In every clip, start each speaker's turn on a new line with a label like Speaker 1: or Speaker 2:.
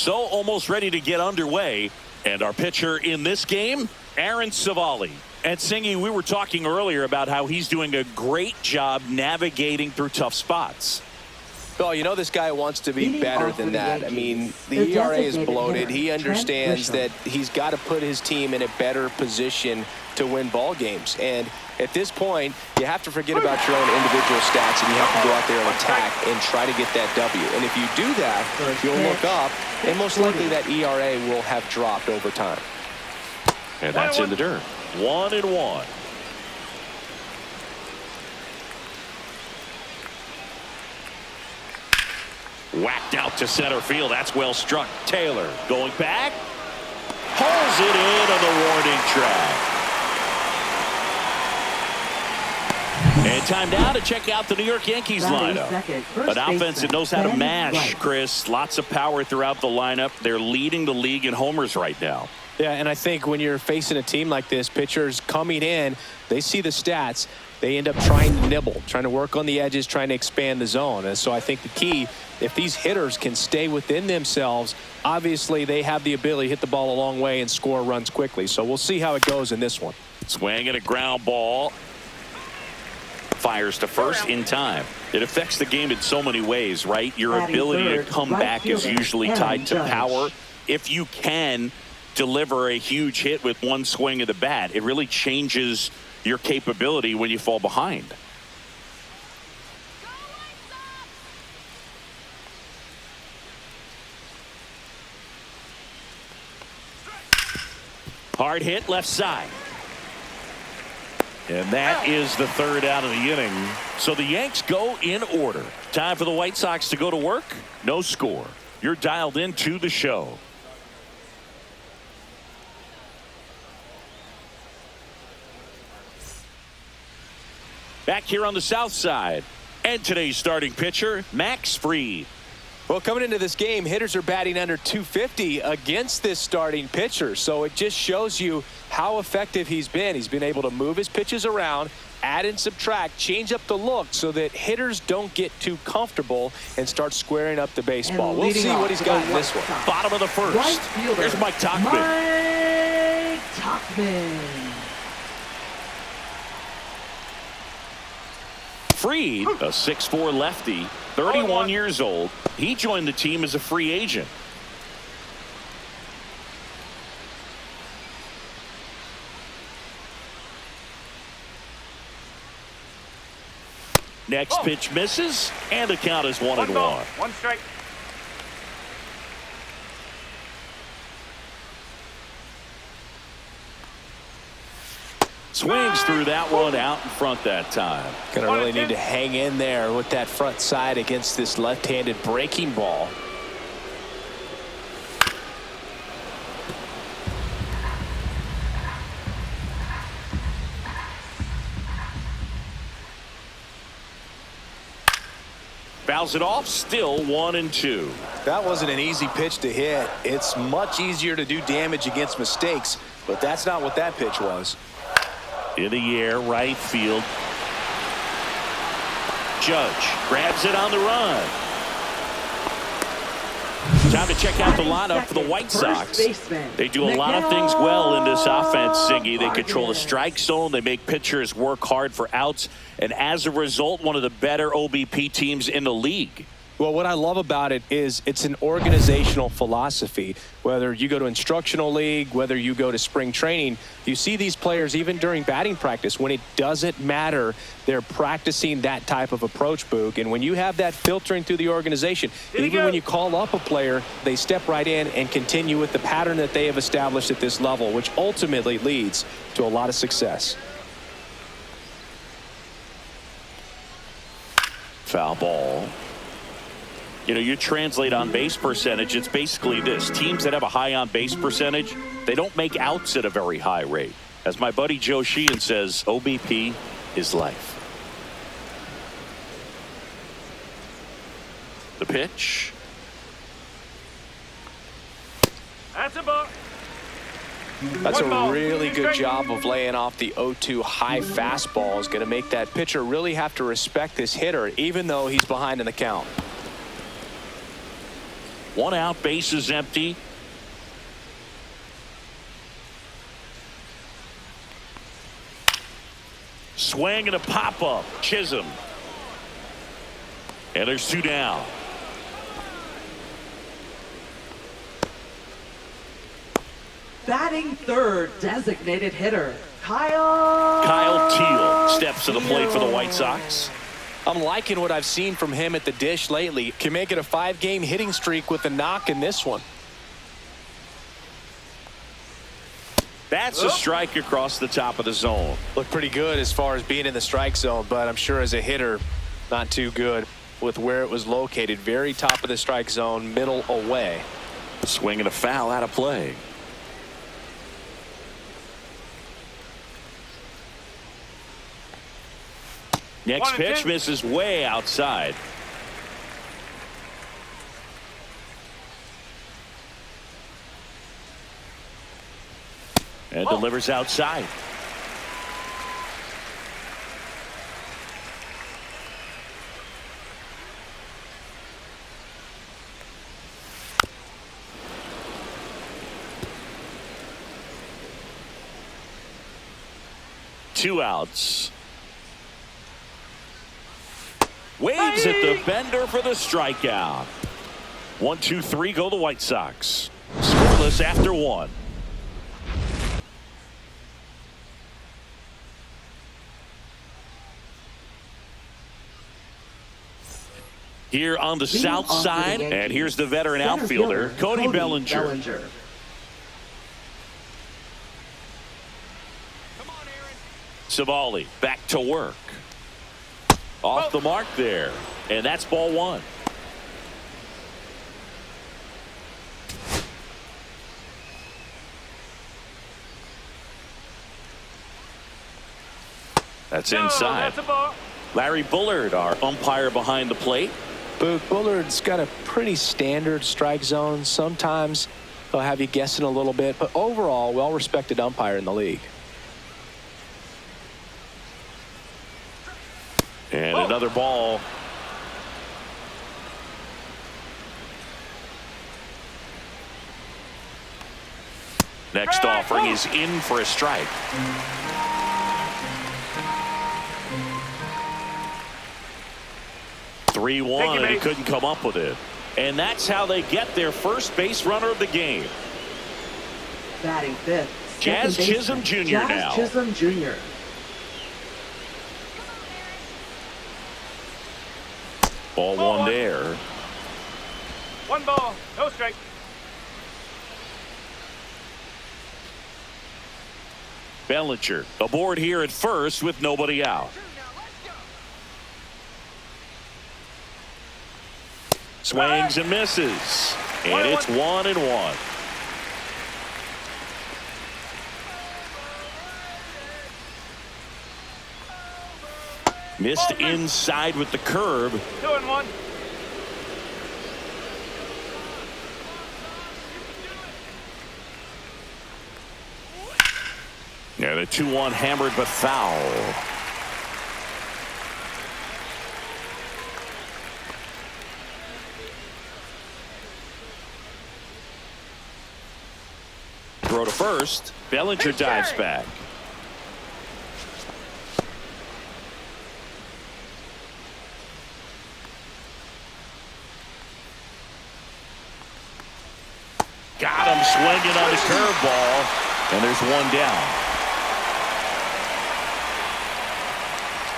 Speaker 1: So almost ready to get underway. And our pitcher in this game, Aaron Civale. And Singy, we were talking earlier about how he's doing a great job navigating through tough spots.
Speaker 2: Well, you know this guy wants to be better than that. I mean, the ERA is bloated. He understands that he's got to put his team in a better position to win ball games. And at this point, you have to forget about your own individual stats, and you have to go out there and attack and try to get that W. And if you do that, you'll look up, and most likely that ERA will have dropped over time.
Speaker 1: And that's in the dirt. 1-1. Whacked out to center field. That's well struck. Taylor going back. Pulls it in on the warning track. And time now to check out the New York Yankees lineup. An offense that knows how to mash, Chris. Lots of power throughout the lineup. They're leading the league in homers right now.
Speaker 2: Yeah, and I think when you're facing a team like this, pitchers coming in, they see the stats. They end up trying to nibble, trying to work on the edges, trying to expand the zone. And so I think the key, if these hitters can stay within themselves, obviously they have the ability to hit the ball a long way and score runs quickly. So we'll see how it goes in this one.
Speaker 1: Swing and a ground ball. Fires to first in time. It affects the game in so many ways, right? Your ability to come back is usually tied to power. If you can deliver a huge hit with one swing of the bat, it really changes your capability when you fall behind. Hard hit left side. And that is the third out of the inning. So the Yanks go in order. Time for the White Sox to go to work. No score. You're dialed into the show. Back here on the south side. And today's starting pitcher, Max Fried.
Speaker 2: Well, coming into this game, hitters are batting under 250 against this starting pitcher. So it just shows you how effective he's been. He's been able to move his pitches around, add and subtract, change up the look so that hitters don't get too comfortable and start squaring up the baseball. We'll see what he's got in this one.
Speaker 1: Bottom of the first. Here's Mike Tauchman.
Speaker 3: Mike Tauchman.
Speaker 1: Fried, a 6'4" lefty, 31 years old. He joined the team as a free agent. Next pitch misses, and the count is 1-1.
Speaker 4: One strike.
Speaker 1: Swings through that one out in front that time.
Speaker 2: Gonna really need to hang in there with that front side against this left-handed breaking ball.
Speaker 1: Fouls it off, still 1-2.
Speaker 2: That wasn't an easy pitch to hit. It's much easier to do damage against mistakes, but that's not what that pitch was.
Speaker 1: In the air, right field. Judge grabs it on the run. Time to check out the lineup for the White Sox. They do a lot of things well in this offense, Siggy. They control the strike zone. They make pitchers work hard for outs. And as a result, one of the better OBP teams in the league.
Speaker 2: Well, what I love about it is it's an organizational philosophy. Whether you go to instructional league, whether you go to spring training, you see these players even during batting practice. When it doesn't matter, they're practicing that type of approach, Boog. And when you have that filtering through the organization, even when you call up a player, they step right in and continue with the pattern that they have established at this level, which ultimately leads to a lot of success.
Speaker 1: Foul ball. You know, you translate on base percentage, it's basically this. Teams that have a high on base percentage, they don't make outs at a very high rate. As my buddy Joe Sheehan says, OBP is life. The pitch.
Speaker 4: That's a ball.
Speaker 2: That's a really good job of laying off the 0-2 high fastball. Is going to make that pitcher really have to respect this hitter, even though he's behind in the count.
Speaker 1: 1 out, bases empty. Swing and a pop-up. Chisholm. And there's 2 down.
Speaker 3: Batting third, designated hitter, Kyle
Speaker 1: Teal steps to the plate for the White Sox.
Speaker 2: I'm liking what I've seen from him at the dish lately. Can make it a 5-game hitting streak with a knock in this one.
Speaker 1: That's a strike across the top of the zone.
Speaker 2: Looked pretty good as far as being in the strike zone, but I'm sure as a hitter, not too good with where it was located. Very top of the strike zone, middle away.
Speaker 1: Swing and a foul out of play. Next pitch misses way outside. And delivers outside. Two outs. Waves at the bender for the strikeout. 1, 2, 3 go the White Sox. Scoreless after 1. Here on the south side, and here's the veteran outfielder, Cody Bellinger. Savali back to work. Off the mark there, and that's ball 1. That's inside. Larry Bullard, our umpire behind the plate.
Speaker 2: Bullard's got a pretty standard strike zone. Sometimes he'll have you guessing a little bit, but overall, well-respected umpire in the league.
Speaker 1: And another ball. Next offering is in for a strike. Three 1, and he couldn't come up with it. And that's how they get their first base runner of the game.
Speaker 3: Batting fifth,
Speaker 1: Jazz Chisholm Jr. now.
Speaker 3: Chisholm Jr.
Speaker 1: Ball 1 there.
Speaker 4: 1 ball, no strike.
Speaker 1: Bellinger aboard here at first with nobody out. Swings and misses. And it's 1-1. Missed inside with the curve.
Speaker 4: 2-1.
Speaker 1: Yeah, the 2-1 hammered but foul. Throw to first. Bellinger dives back. Got him swinging on the curveball, and there's 1 down.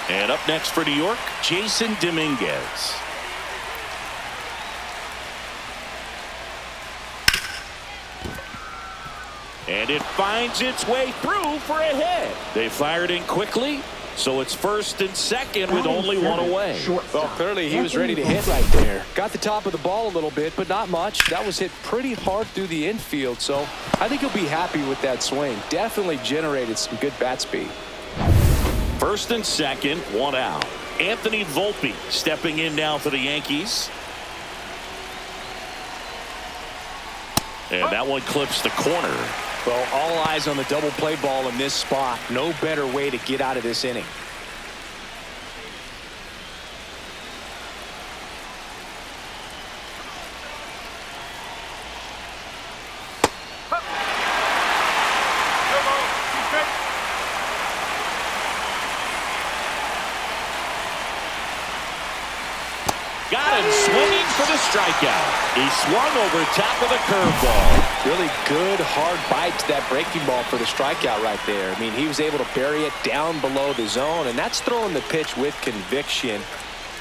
Speaker 1: And up next for New York, Jason Dominguez. And it finds its way through for a hit. They fired in quickly, so it's first and second with only 1 away.
Speaker 2: Well, clearly he was ready to hit right there. Got the top of the ball a little bit, but not much. That was hit pretty hard through the infield, so I think he'll be happy with that swing. Definitely generated some good bat speed.
Speaker 1: First and second, 1 out. Anthony Volpe stepping in now for the Yankees. And that one clips the corner.
Speaker 2: Well, all eyes on the double play ball in this spot. No better way to get out of this inning.
Speaker 1: strikeout. He swung over top of the curveball.
Speaker 2: Really good, hard bite to that breaking ball for the strikeout right there. I mean, he was able to bury it down below the zone, and that's throwing the pitch with conviction.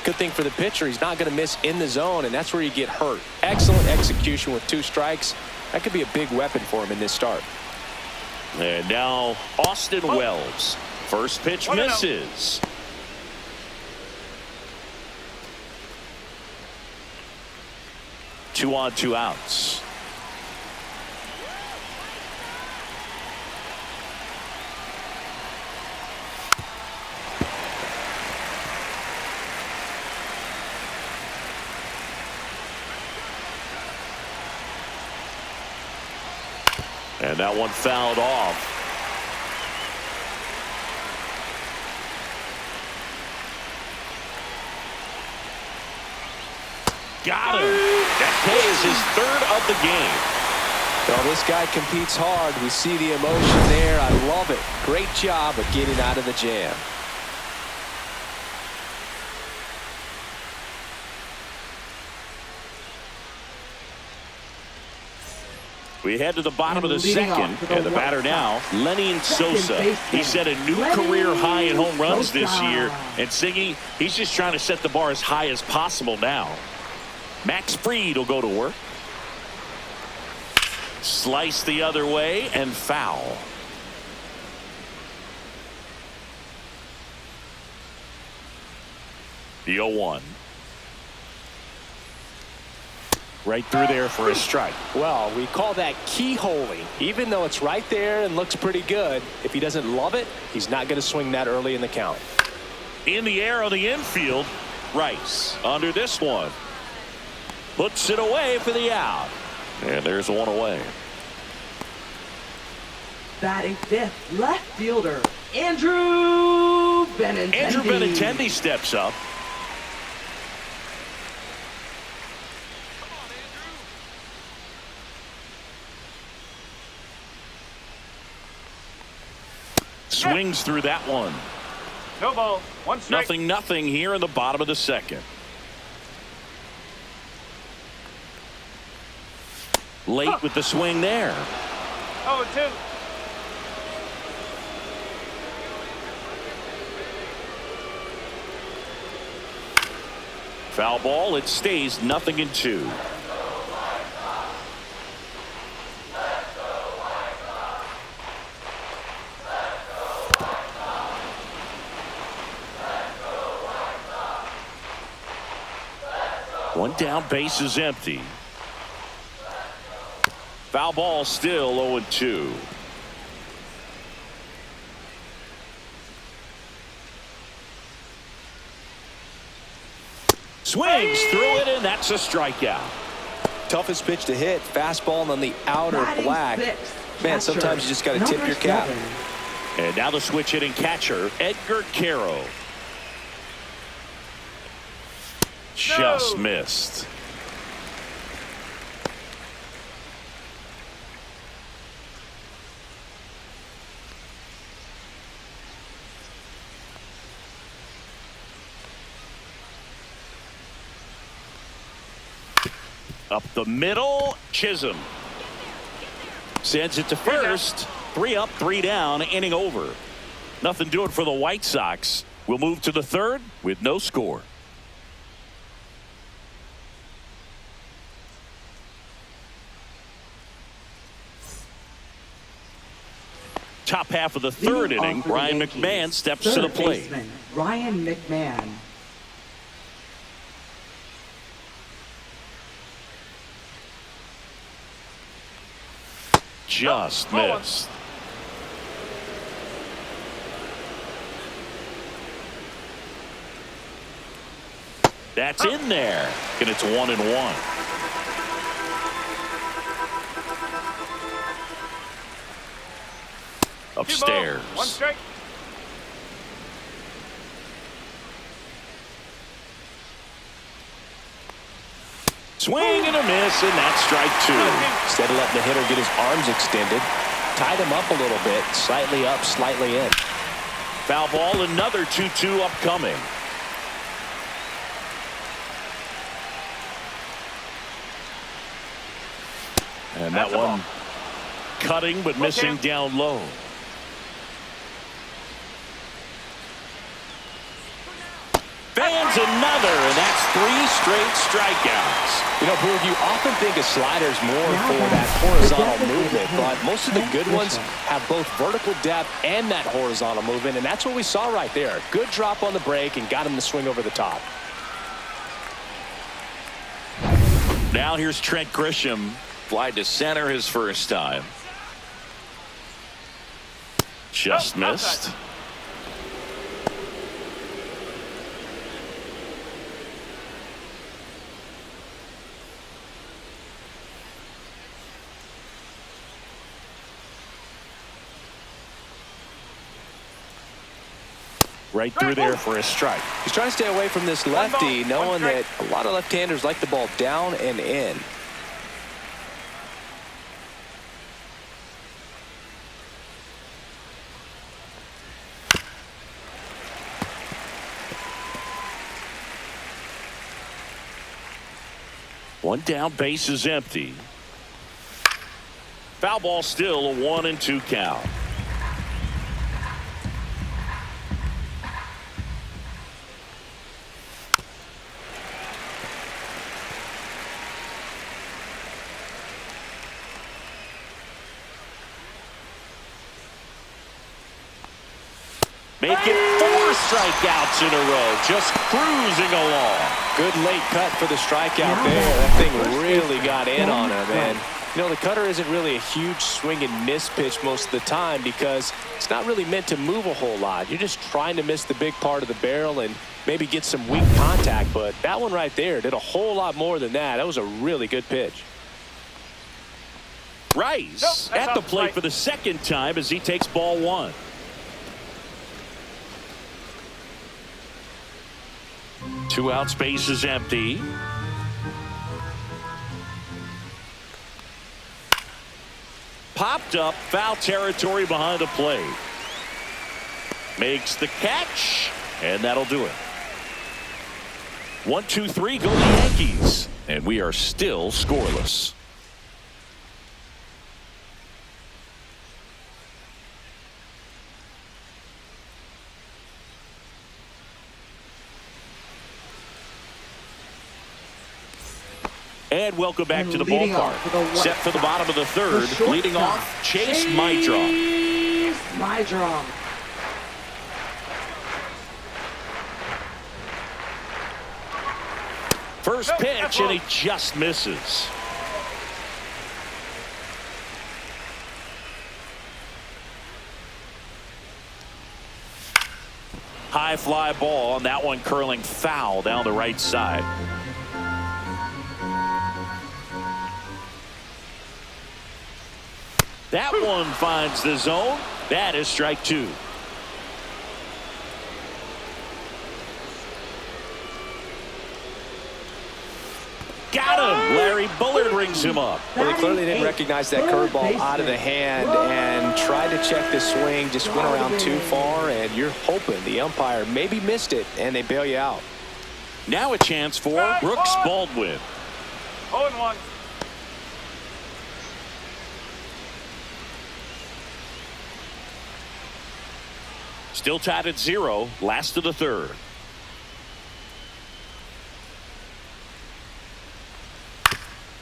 Speaker 2: Good thing for the pitcher, he's not going to miss in the zone, and that's where you get hurt. Excellent execution with 2 strikes. That could be a big weapon for him in this start.
Speaker 1: And now Austin Wells. First pitch misses. Two on, 2 outs. And that one fouled off. Got him. That is his 3rd of the game.
Speaker 2: Well, this guy competes hard. We see the emotion there. I love it. Great job of getting out of the jam.
Speaker 1: We head to the bottom of the second, and the batter now, Lenny Sosa. He set a new career high in home runs this year, and Siggy, he's just trying to set the bar as high as possible now. Max Fried will go to work. Slice the other way and foul. The 0-1. Right through there for a strike.
Speaker 2: Well, we call that keyholing. Even though it's right there and looks pretty good, if he doesn't love it, he's not going to swing that early in the count.
Speaker 1: In the air on the infield, Rice under this one. Puts it away for the out. And there's one away.
Speaker 3: Batting 5th, left fielder, Andrew Benintendi.
Speaker 1: Andrew Benintendi steps up. Swings through that one.
Speaker 4: No ball. 1 strike.
Speaker 1: Nothing here in the bottom of the second. Late with the swing there.
Speaker 4: 0-2.
Speaker 1: Foul ball. It stays 0-2. One down, base is empty. Foul ball, still 0-2. Swings through it, and that's a strikeout.
Speaker 2: Toughest pitch to hit, fastball on the outer black. Man, sometimes you just got to tip your cap.
Speaker 1: And now the switch hitting catcher, Edgar Caro. Just missed. Up the middle, Chisholm sends it to first. 3 up, 3 down, inning over. Nothing doing for the White Sox. We'll move to the 3rd with no score. Top half of the 3rd inning, Ryan McMahon steps to the plate.
Speaker 3: Ryan McMahon.
Speaker 1: Just missed. That's in there, and it's 1-1. Upstairs.
Speaker 4: 1 strike.
Speaker 1: Swing and a miss, and that's strike 2.
Speaker 2: Instead of letting the hitter get his arms extended, tied him up a little bit, slightly up, slightly in.
Speaker 1: Foul ball, another 2-2 upcoming. And that one cutting but missing down low. Fans another, and that's 3 straight strikeouts.
Speaker 2: You know, Boog, you often think of sliders more for that horizontal movement, but most of the good ones have both vertical depth and that horizontal movement, and that's what we saw right there. Good drop on the break and got him to swing over the top.
Speaker 1: Now here's Trent Grisham. Fly to center his first time. Just missed. Right through there for a strike.
Speaker 2: He's trying to stay away from this lefty, knowing that a lot of left-handers like the ball down and in.
Speaker 1: One down, base is empty. Foul ball, still a 1-2 count. Making 4 strikeouts in a row, just cruising along.
Speaker 2: Good late cut for the strikeout there. That thing really got in on him. And, you know, the cutter isn't really a huge swing and miss pitch most of the time because it's not really meant to move a whole lot. You're just trying to miss the big part of the barrel and maybe get some weak contact. But that one right there did a whole lot more than that. That was a really good pitch.
Speaker 1: Rice at the plate for the second time as he takes ball 1. Two out, space is empty. Popped up, foul territory behind the plate. Makes the catch, and that'll do it. 1, 2, 3, go the Yankees. And we are still scoreless. And welcome back to the ballpark. Set for the bottom of the third. Leading off, Chase Mydrom. First pitch, and he just misses. High fly ball, and that one curling foul down the right side. That one finds the zone. That is strike 2. Got him. Larry Bullard rings him up.
Speaker 2: Well, he clearly didn't recognize that curveball out of the hand and tried to check the swing, just went around too far, and you're hoping the umpire maybe missed it, and they bail you out.
Speaker 1: Now a chance for Brooks Baldwin.
Speaker 4: 0-1.
Speaker 1: Still tied at 0, last of the third.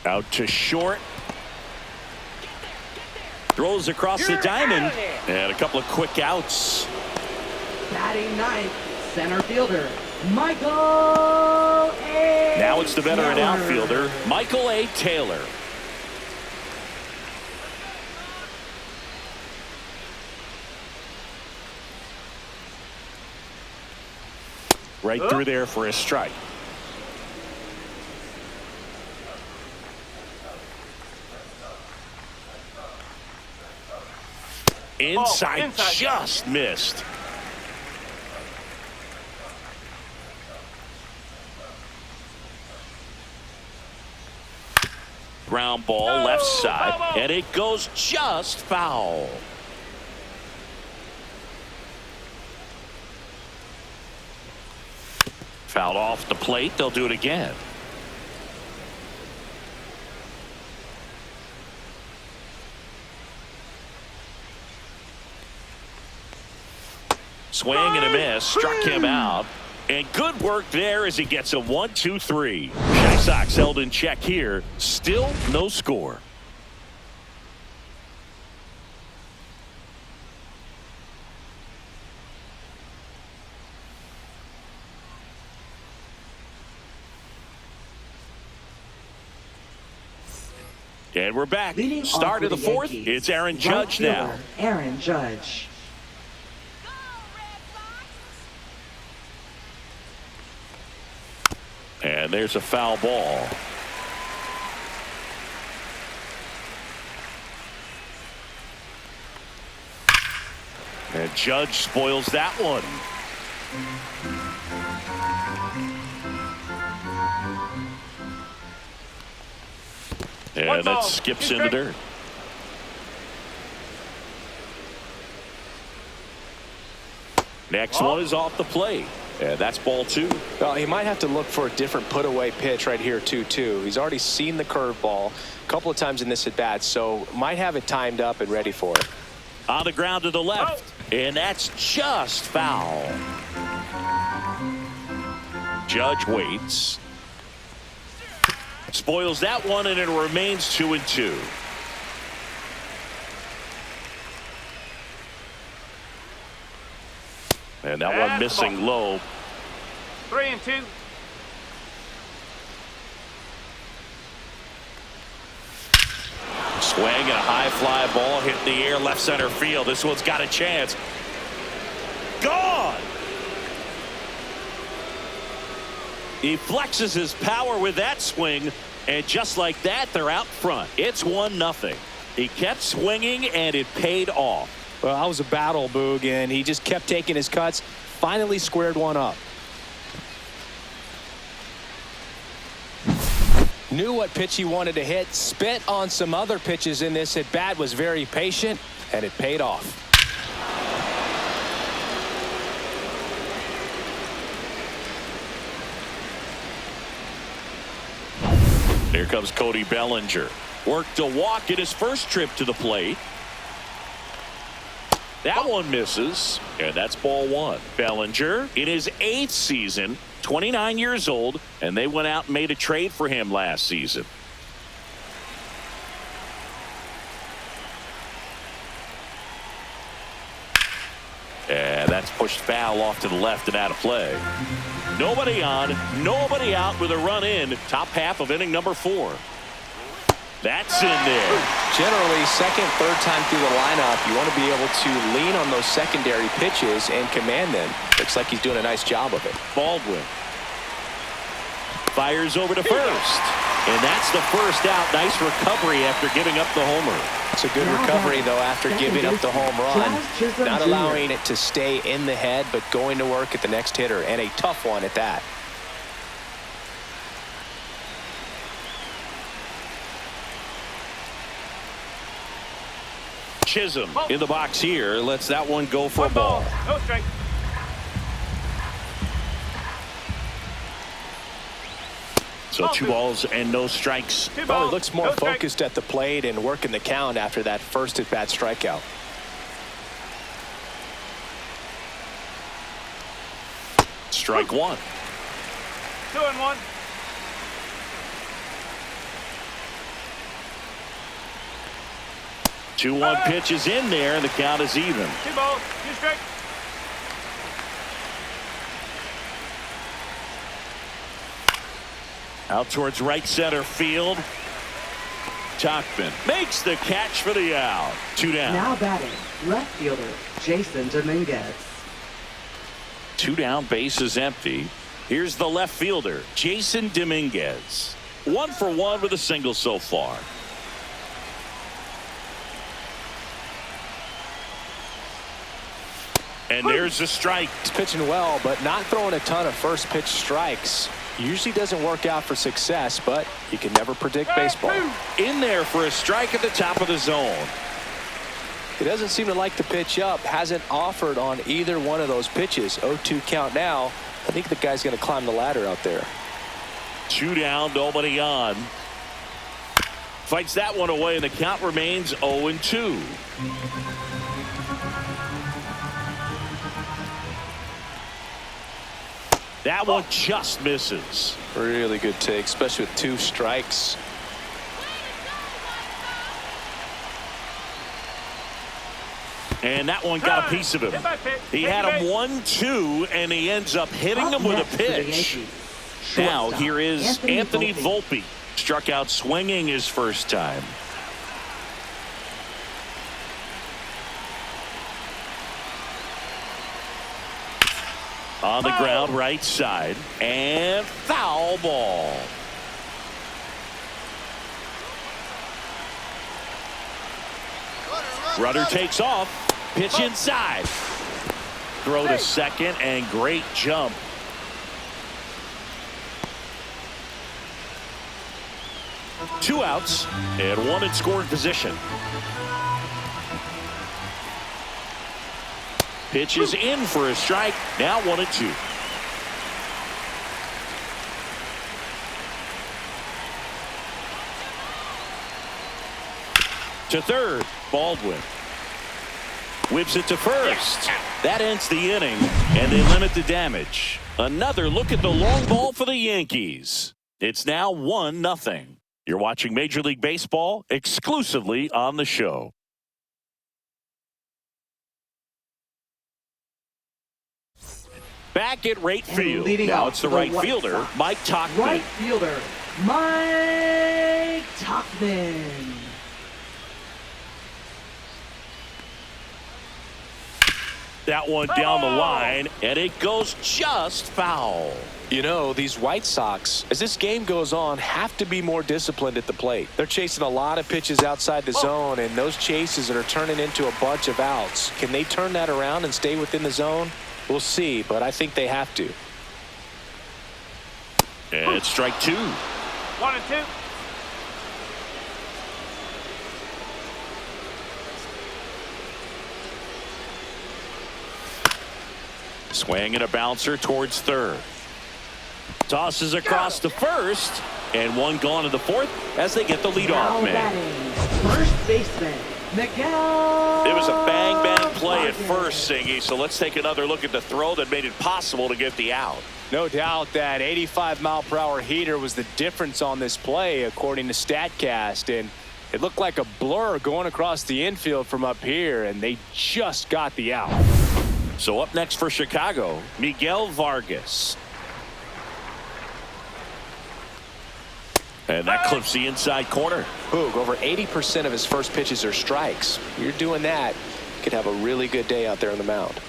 Speaker 1: Out to short. Throws across the diamond. And a couple of quick outs.
Speaker 3: Batting ninth, center fielder, Michael A.
Speaker 1: Now it's the veteran
Speaker 3: Taylor.
Speaker 1: outfielder, Michael A. Taylor. Right through there for a strike. Inside, just missed. Ground ball left side, and it goes just foul. Fouled off the plate. They'll do it again. Swing and a miss. Struck him out. And good work there as he gets a 1-2-3. White Sox held in check here. Still no score. And we're back. Start of the fourth. It's Aaron Judge now.
Speaker 3: Aaron Judge.
Speaker 1: And there's a foul ball. And Judge spoils that one. And that skips in the dirt. Next one is off the plate. And that's ball 2.
Speaker 2: Well, he might have to look for a different put-away pitch right here, 2-2. He's already seen the curveball a couple of times in this at-bat, so might have it timed up and ready for it.
Speaker 1: On the ground to the left. And that's just foul. Judge waits. Spoils that one, and it remains 2-2. And that one missing low.
Speaker 4: 3-2.
Speaker 1: Swing and a high fly ball hit in the air left center field. This one's got a chance. Gone. He flexes his power with that swing, and just like that, they're out front. It's 1-0. He kept swinging, and it paid off.
Speaker 2: Well, that was a battle, Boog, and he just kept taking his cuts. Finally squared one up. Knew what pitch he wanted to hit. Spit on some other pitches in this at bat. Was very patient, and it paid off.
Speaker 1: Here comes Cody Bellinger. Worked a walk in his first trip to the plate. That one misses, and that's ball 1. Bellinger in his 8th season, 29 years old, and they went out and made a trade for him last season. And that's pushed foul off to the left and out of play. Nobody on, nobody out with a run in. Top half of inning number 4. That's in there.
Speaker 2: Generally, second, third time through the lineup, you want to be able to lean on those secondary pitches and command them. Looks like he's doing a nice job of it.
Speaker 1: Baldwin fires over to first, and that's the first out. Nice recovery after giving up the homer.
Speaker 2: It's a good recovery, though, after giving up the home run. Not allowing it to stay in the head, but going to work at the next hitter, and a tough one at that.
Speaker 1: Chisholm in the box here. Lets that one go for a ball.
Speaker 4: No strike.
Speaker 1: So 2 balls and no strikes.
Speaker 2: Well, he looks more focused at the plate and working the count after that first at-bat strikeout.
Speaker 1: Strike 1.
Speaker 4: 2-1.
Speaker 1: Two 1 pitch is in there, and the count is even.
Speaker 4: 2 balls, 2 strikes.
Speaker 1: Out towards right center field. Tachman makes the catch for the out. 2 down.
Speaker 3: Now batting, left fielder Jason Dominguez.
Speaker 1: 2 down, base is empty. Here's the left fielder, Jason Dominguez. 1 for 1 with a single so far. And there's a strike.
Speaker 2: He's pitching well, but not throwing a ton of first pitch strikes. Usually doesn't work out for success, but you can never predict baseball.
Speaker 1: In there for a strike at the top of the zone.
Speaker 2: He doesn't seem to like the pitch up. Hasn't offered on either one of those pitches. 0-2 count now. I think the guy's going to climb the ladder out there.
Speaker 1: 2 down, nobody on. Fights that one away, and the count remains 0-2. That one just misses.
Speaker 2: Really good take, especially with 2 strikes.
Speaker 1: And that one got a piece of him. He had him 1-2, and he ends up hitting him with a pitch. Now here is Anthony Volpe. Struck out swinging his first time. On the ground, right side, and foul ball. Runner takes off, pitch inside. Throw to second, and great jump. Two outs, and one in scoring position. Pitch is in for a strike. Now 1-2. To third, Baldwin. Whips it to first. That ends the inning, and they limit the damage. Another look at the long ball for the Yankees. It's now 1-0. You're watching Major League Baseball exclusively on the show. Back at right field. Now it's the right fielder, Mike Tauchman.
Speaker 3: Right fielder, Mike Tauchman.
Speaker 1: That one down the line, and it goes just foul.
Speaker 2: You know, these White Sox, as this game goes on, have to be more disciplined at the plate. They're chasing a lot of pitches outside the zone, and those chases are turning into a bunch of outs. Can they turn that around and stay within the zone? We'll see, but I think they have to.
Speaker 1: And it's strike 2.
Speaker 4: 1-2.
Speaker 1: Swing and a bouncer towards third. Tosses across to first, and one gone to the fourth as they get the leadoff man.
Speaker 3: First baseman, Miguel.
Speaker 1: It was a bang play at first, Singy, so let's take another look at the throw that made it possible to get the out.
Speaker 2: No doubt that 85-mile-per-hour heater was the difference on this play, according to StatCast, and it looked like a blur going across the infield from up here, and they just got the out.
Speaker 1: So up next for Chicago, Miguel Vargas. And that clips the inside corner.
Speaker 2: Boog, over 80% of his first pitches are strikes. You're doing that, you could have a really good day out there on the mound.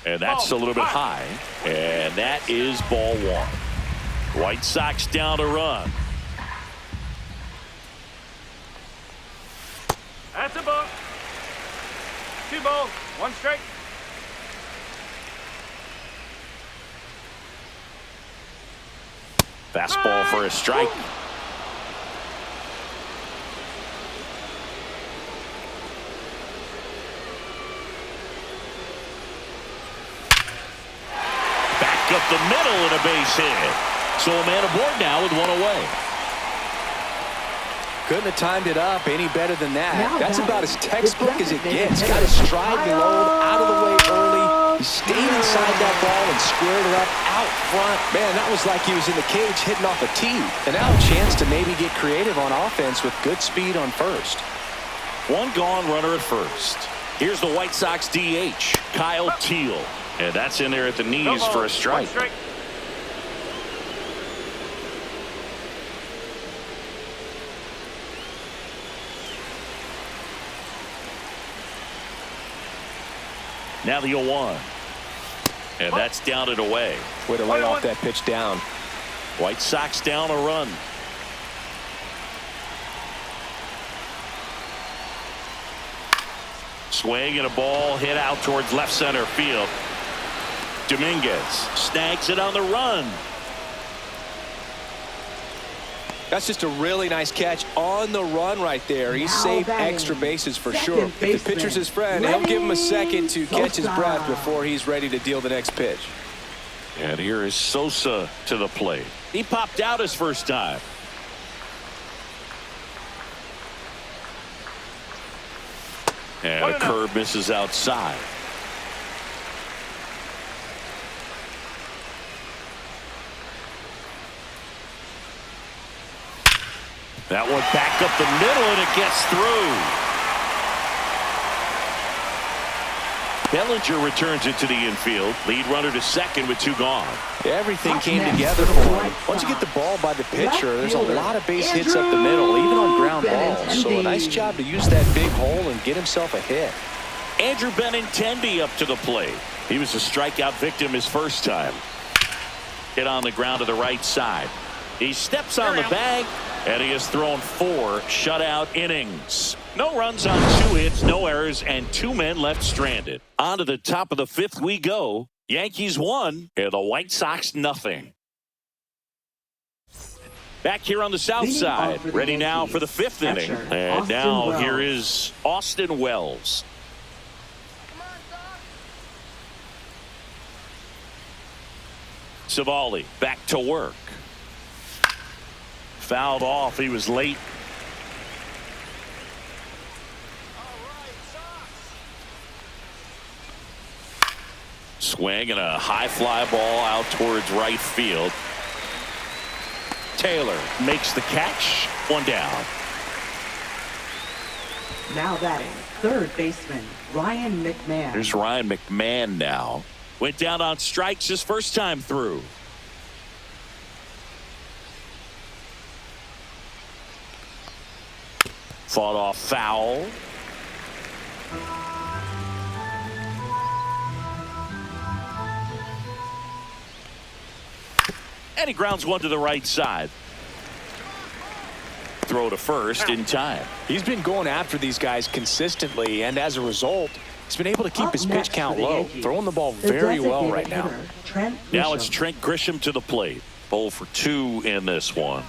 Speaker 1: And that's a little bit high. And that is ball 1. White Sox down a run.
Speaker 4: That's a ball. 2 balls, 1 strike.
Speaker 1: Fastball for a strike. Back up the middle and a base hit. So a man aboard now with 1 away.
Speaker 2: Couldn't have timed it up any better than that.
Speaker 3: Now
Speaker 2: That's
Speaker 3: that
Speaker 2: about as textbook as it gets.
Speaker 3: is
Speaker 2: Got his stride below, out of the way early. He stayed inside that ball and squared it up out front. Man, that was like he was in the cage hitting off a tee. And now a chance to maybe get creative on offense with good speed on first.
Speaker 1: 1 gone, runner at first. Here's the White Sox DH, Kyle Teal. And that's in there at the knees for a strike.
Speaker 4: 1 strike.
Speaker 1: Now the 0-1. And that's down and away.
Speaker 2: Way to lay off that pitch down.
Speaker 1: White Sox down a run. Swing and a ball hit out towards left center field. Dominguez snags it on the run.
Speaker 2: That's just a really nice catch on the run right there. He saved extra bases for sure. If the pitcher's his friend, he'll give him a second to catch his breath before he's ready to deal the next pitch.
Speaker 1: And here is Sosa to the plate. He popped out his first time. And a curve misses outside. That one back up the middle, and it gets through. Bellinger returns it to the infield. Lead runner to second with 2 gone.
Speaker 2: Everything came together for him. Once you get the ball by the pitcher, there's a lot of base hits up the middle, even on ground balls. So a nice job to use that big hole and get himself a hit.
Speaker 1: Andrew Benintendi up to the plate. He was a strikeout victim his first time. Hit on the ground to the right side. He steps on the bag, and he has thrown 4 shutout innings. No runs on 2 hits, no errors, and 2 men left stranded. On to the top of the 5th we go. Yankees 1 and the White Sox nothing. Back here on the south side, ready now for the 5th inning. And now here is Austin Wells. Savali back to work. Fouled off. He was late. Swing and a high fly ball out towards right field. Taylor makes the catch. 1 down.
Speaker 3: Now batting, third baseman Ryan McMahon.
Speaker 1: Here's Ryan McMahon now. Went down on strikes his first time through. Fought off foul. And he grounds one to the right side. Throw to first in time.
Speaker 2: He's been going after these guys consistently, and as a result, he's been able to keep his pitch count low, throwing the ball very well right now.
Speaker 1: Now it's Trent Grisham to the plate. 0 for 2 in this one.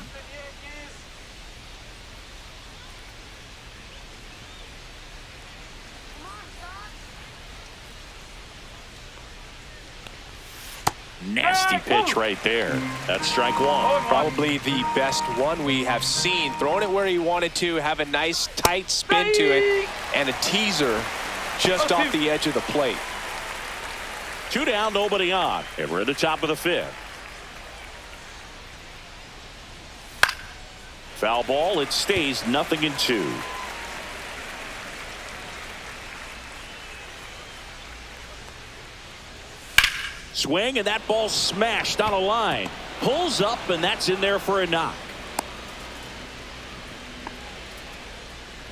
Speaker 1: Nasty pitch right there. That's strike 1.
Speaker 2: Probably the best one we have seen. Throwing it where he wanted to, have a nice tight spin to it, and a teaser just off the edge of the plate.
Speaker 1: 2 down, nobody on. And we're at the top of the 5th. Foul ball. It stays 0-2. Swing, and that ball smashed on a line. Pulls up, and that's in there for a knock.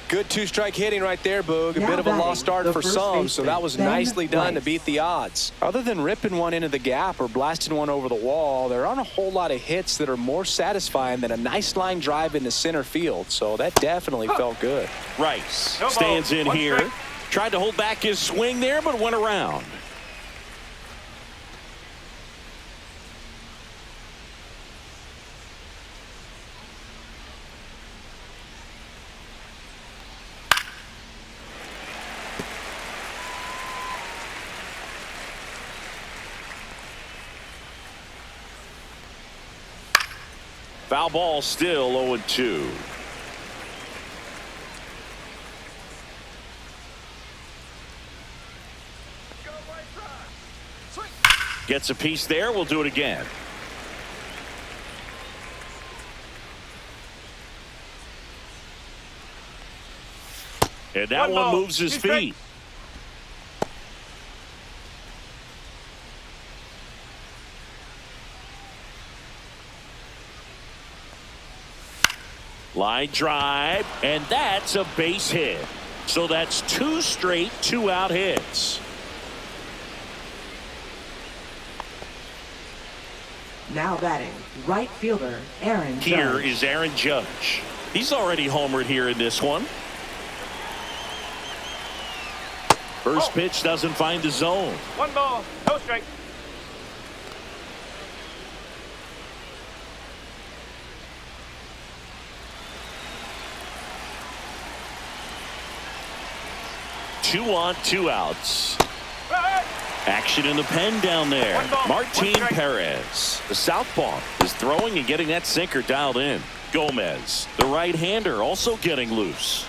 Speaker 2: Good 2-strike hitting right there, Boog. A bit of a lost start for some, so that was nicely done to beat the odds. Other than ripping one into the gap or blasting one over the wall, there aren't a whole lot of hits that are more satisfying than a nice line drive into center field, so that definitely felt good.
Speaker 1: Rice stands in here. Tried to hold back his swing there, but went around. Foul ball, still 0-2. Gets a piece there. We'll do it again. And that one moves his feet. Line drive, and that's a base hit. So that's 2 straight 2-out hits.
Speaker 3: Now batting, right fielder Aaron Judge.
Speaker 1: Here is Aaron Judge. He's already homered here in this one. First pitch doesn't find the zone.
Speaker 4: 1 ball, no strike.
Speaker 1: Two on, 2 outs. Action in the pen down there. Martin Perez, the southpaw, is throwing and getting that sinker dialed in. Gomez, the right-hander, also getting loose.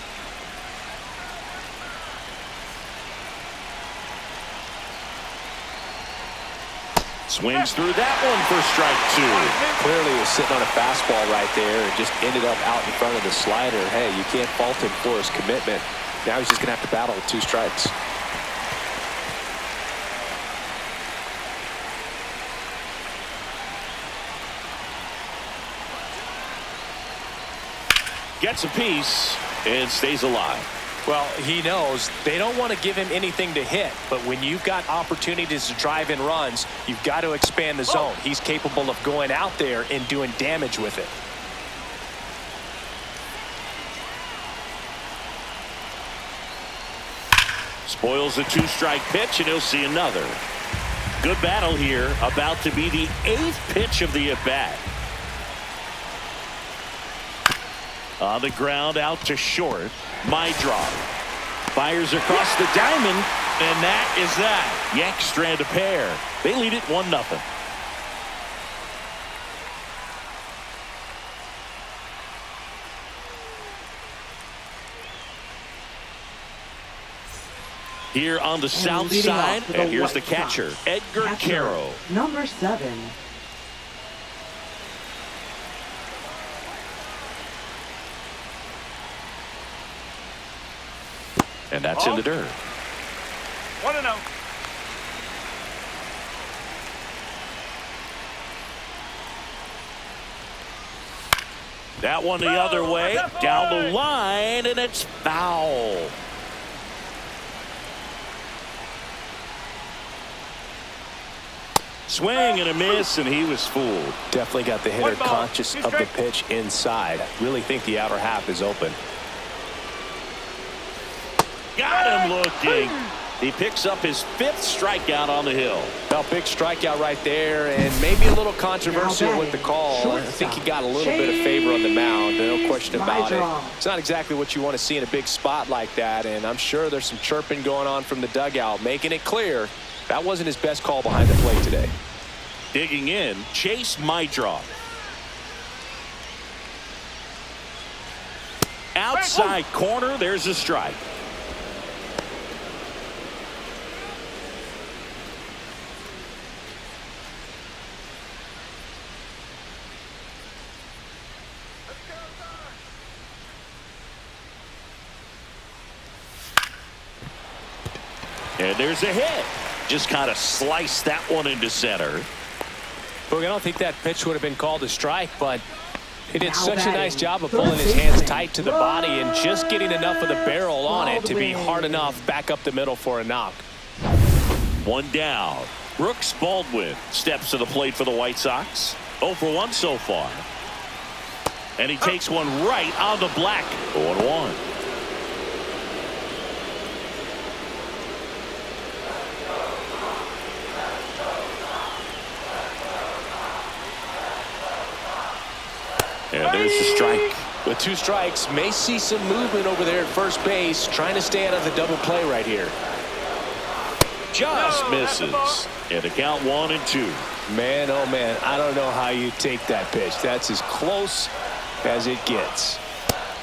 Speaker 1: Swings through that one for strike two.
Speaker 2: Clearly he was sitting on a fastball right there and just ended up out in front of the slider. Hey, you can't fault him for his commitment. Now he's just going to have to battle with 2 strikes.
Speaker 1: Gets a piece and stays alive.
Speaker 2: Well, he knows they don't want to give him anything to hit, but when you've got opportunities to drive in runs, you've got to expand the zone. He's capable of going out there and doing damage with it.
Speaker 1: Spoils a 2-strike pitch, and he'll see another. Good battle here, about to be the 8th pitch of the at-bat. On the ground, out to short. My drop. Fires across the diamond, and that is that. Yanks strand a pair. They lead it 1-0. Here on the south side, and here's the catcher, Edgar Caro.
Speaker 3: Number 7.
Speaker 1: And that's in the dirt.
Speaker 4: 1-0.
Speaker 1: That one the other way, down the line, and it's foul. Swing and a miss, and he was fooled.
Speaker 2: Definitely got the hitter conscious of the pitch inside. Really think the outer half is open.
Speaker 1: Got him looking. He picks up his 5th strikeout on the hill.
Speaker 2: Well, big strikeout right there, and maybe a little controversial with the call. I think he got a little bit of favor on the mound, no question about it. It's not exactly what you want to see in a big spot like that, and I'm sure there's some chirping going on from the dugout, making it clear that wasn't his best call behind the plate today.
Speaker 1: Digging in, Chase Mydroff. Outside corner, there's a strike. And there's a hit. Just kind of sliced that one into center.
Speaker 2: Look, I don't think that pitch would have been called a strike, but he did such a nice job of pulling his hands tight to the body and just getting enough of the barrel on it to be hard enough back up the middle for a knock.
Speaker 1: 1 down. Brooks Baldwin steps to the plate for the White Sox. 0 for 1 so far. And he takes one right on the black. 0-1. And there's the strike.
Speaker 2: With 2 strikes, may see some movement over there at first base, trying to stay out of the double play right here.
Speaker 1: Just misses. And the count 1-2.
Speaker 2: Man, oh man, I don't know how you take that pitch. That's as close as it gets.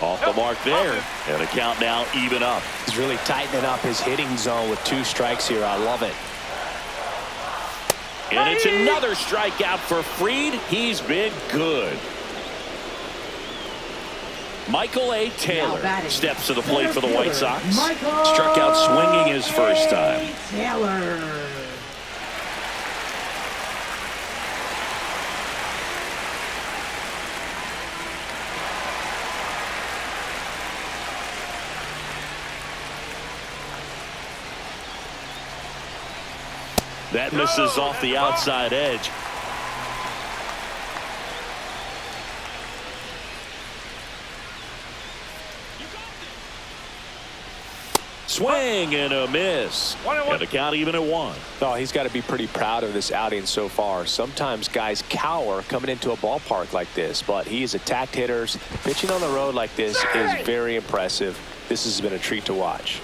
Speaker 1: Off the mark there. And the count now even up.
Speaker 2: He's really tightening up his hitting zone with 2 strikes here. I love it.
Speaker 1: And it's another strikeout for Fried. He's been good. Michael A. Taylor steps to the plate for the White Sox. Struck out swinging his first time.
Speaker 3: Taylor.
Speaker 1: That misses off the outside edge. Swing and a miss. And the count even at 1.
Speaker 2: Oh, he's got to be pretty proud of this outing so far. Sometimes guys cower coming into a ballpark like this, but he's attacked hitters. Pitching on the road like this is very impressive. This has been a treat to watch.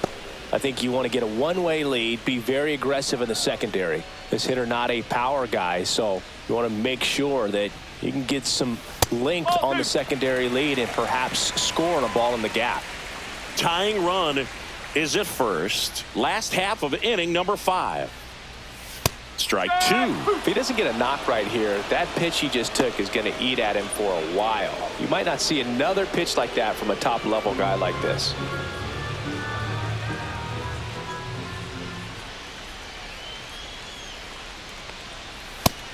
Speaker 2: I think you want to get a one-way lead, be very aggressive in the secondary. This hitter not a power guy, so you want to make sure that you can get some length on the secondary lead and perhaps score on a ball in the gap.
Speaker 1: Tying run is at first. Last half of inning number 5. Strike two.
Speaker 2: If he doesn't get a knock right here, that pitch he just took is going to eat at him for a while. You might not see another pitch like that from a top-level guy like this.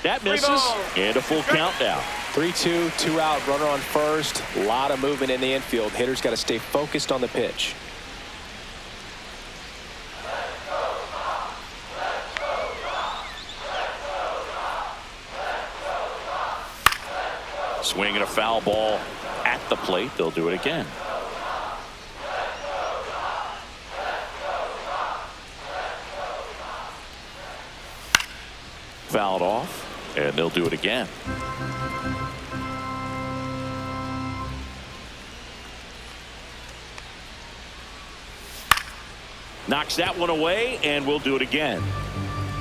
Speaker 1: That misses, and a full count now.
Speaker 2: 3-2, 2 out, runner on first. A lot of movement in the infield. Hitter's got to stay focused on the pitch.
Speaker 1: Swinging a foul ball at the plate. They'll do it again. Fouled off, and they'll do it again. Knocks that one away, and we'll do it again.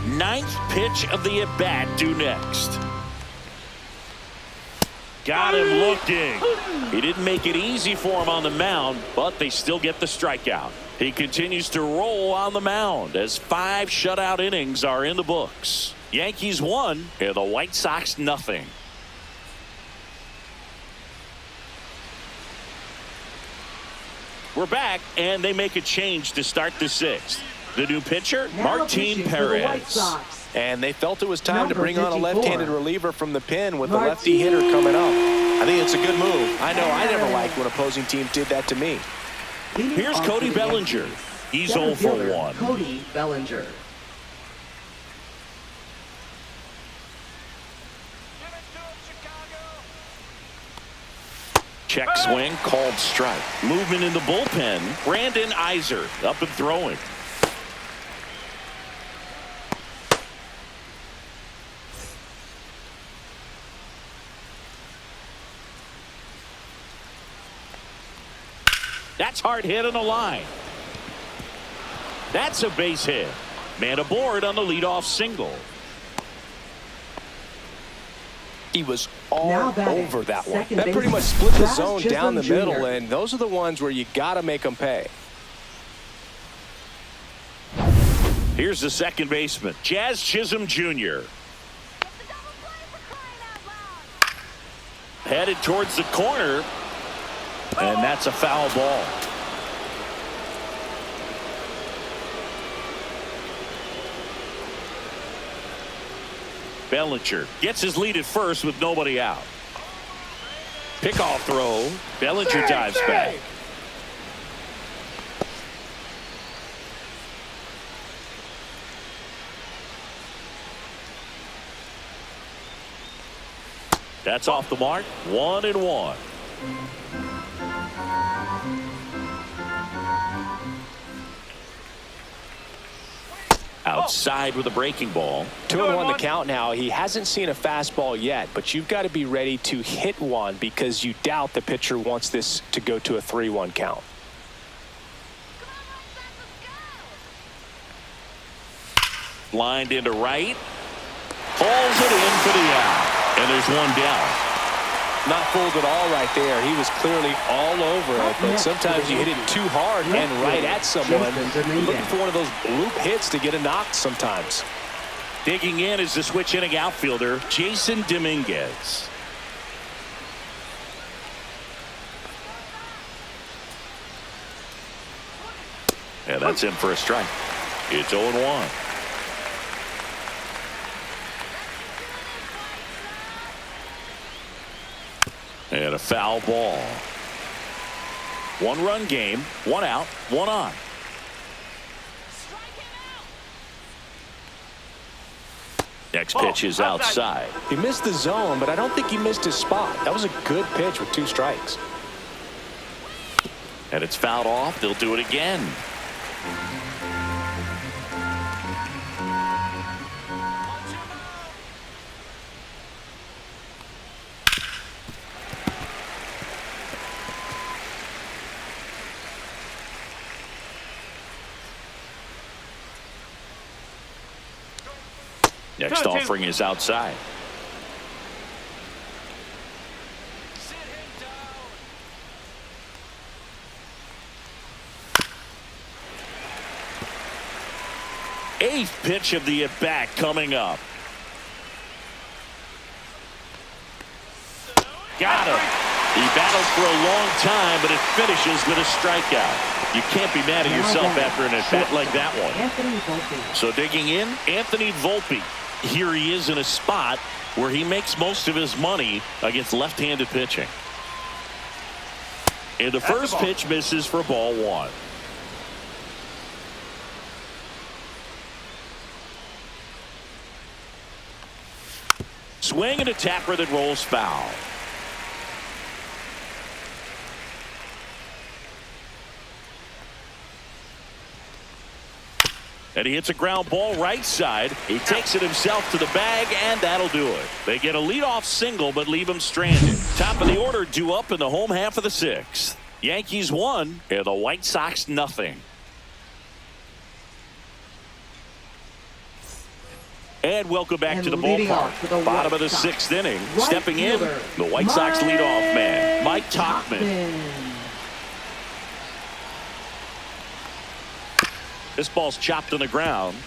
Speaker 1: Ninth pitch of the at-bat due next. Got him looking. He didn't make it easy for him on the mound, but they still get the strikeout. He continues to roll on the mound as 5 shutout innings are in the books. Yankees 1 and the White Sox nothing. We're back, and they make a change to start the 6th. The new pitcher, Martin Perez.
Speaker 2: And they felt it was time to bring on a left-handed reliever from the pen with a lefty hitter coming up. I think it's a good move. I know I never liked when opposing teams did that to me.
Speaker 1: Here's Cody Bellinger. He's 0 for 1.
Speaker 3: Cody Bellinger.
Speaker 1: Check swing, called strike. Movement in the bullpen. Brandon Iser up and throwing. That's hard hit on the line. That's a base hit. Man aboard on the leadoff single.
Speaker 2: He was all over that one. That pretty much split the zone down the middle, and those are the ones where you got to make them pay.
Speaker 1: Here's the second baseman, Jazz Chisholm Jr. Headed towards the corner, and that's a foul ball. Bellinger gets his lead at first with nobody out. Pickoff throw. Bellinger dives back. That's off the mark. 1-1. Outside with a breaking ball.
Speaker 2: 2-1 the count now. He hasn't seen a fastball yet, but you've got to be ready to hit one because you doubt the pitcher wants this to go to a 3-1 count.
Speaker 1: Lined into right. Hauls it in for the out. And there's one down.
Speaker 2: Not fooled at all right there. He was clearly all over it, but sometimes you hit it too hard and right at someone. Looking for one of those bloop hits to get a knock sometimes.
Speaker 1: Digging in is the switch inning outfielder, Jason Dominguez. Yeah, that's in for a strike. It's 0-1. And a foul ball. 1-run game, 1 out, 1 on. Next pitch is outside.
Speaker 2: He missed the zone, but I don't think he missed his spot. That was a good pitch with 2 strikes.
Speaker 1: And it's fouled off. They'll do it again. Next offering is outside. 8th pitch of the at-bat coming up. Got him. He battled for a long time, but it finishes with a strikeout. You can't be mad at yourself after an at-bat like that one. So digging in, Anthony Volpe. Here he is in a spot where he makes most of his money against left-handed pitching. And the first pitch misses for ball 1. Swing and a tapper that rolls foul. And he hits a ground ball right side. He takes it himself to the bag, and that'll do it. They get a leadoff single, but leave him stranded. Top of the order due up in the home half of the 6th. Yankees 1 and the White Sox nothing. And welcome back to the ballpark. Bottom of the 6th inning. Stepping in, the White Sox leadoff man, Mike Tauchman. This ball's chopped on the ground.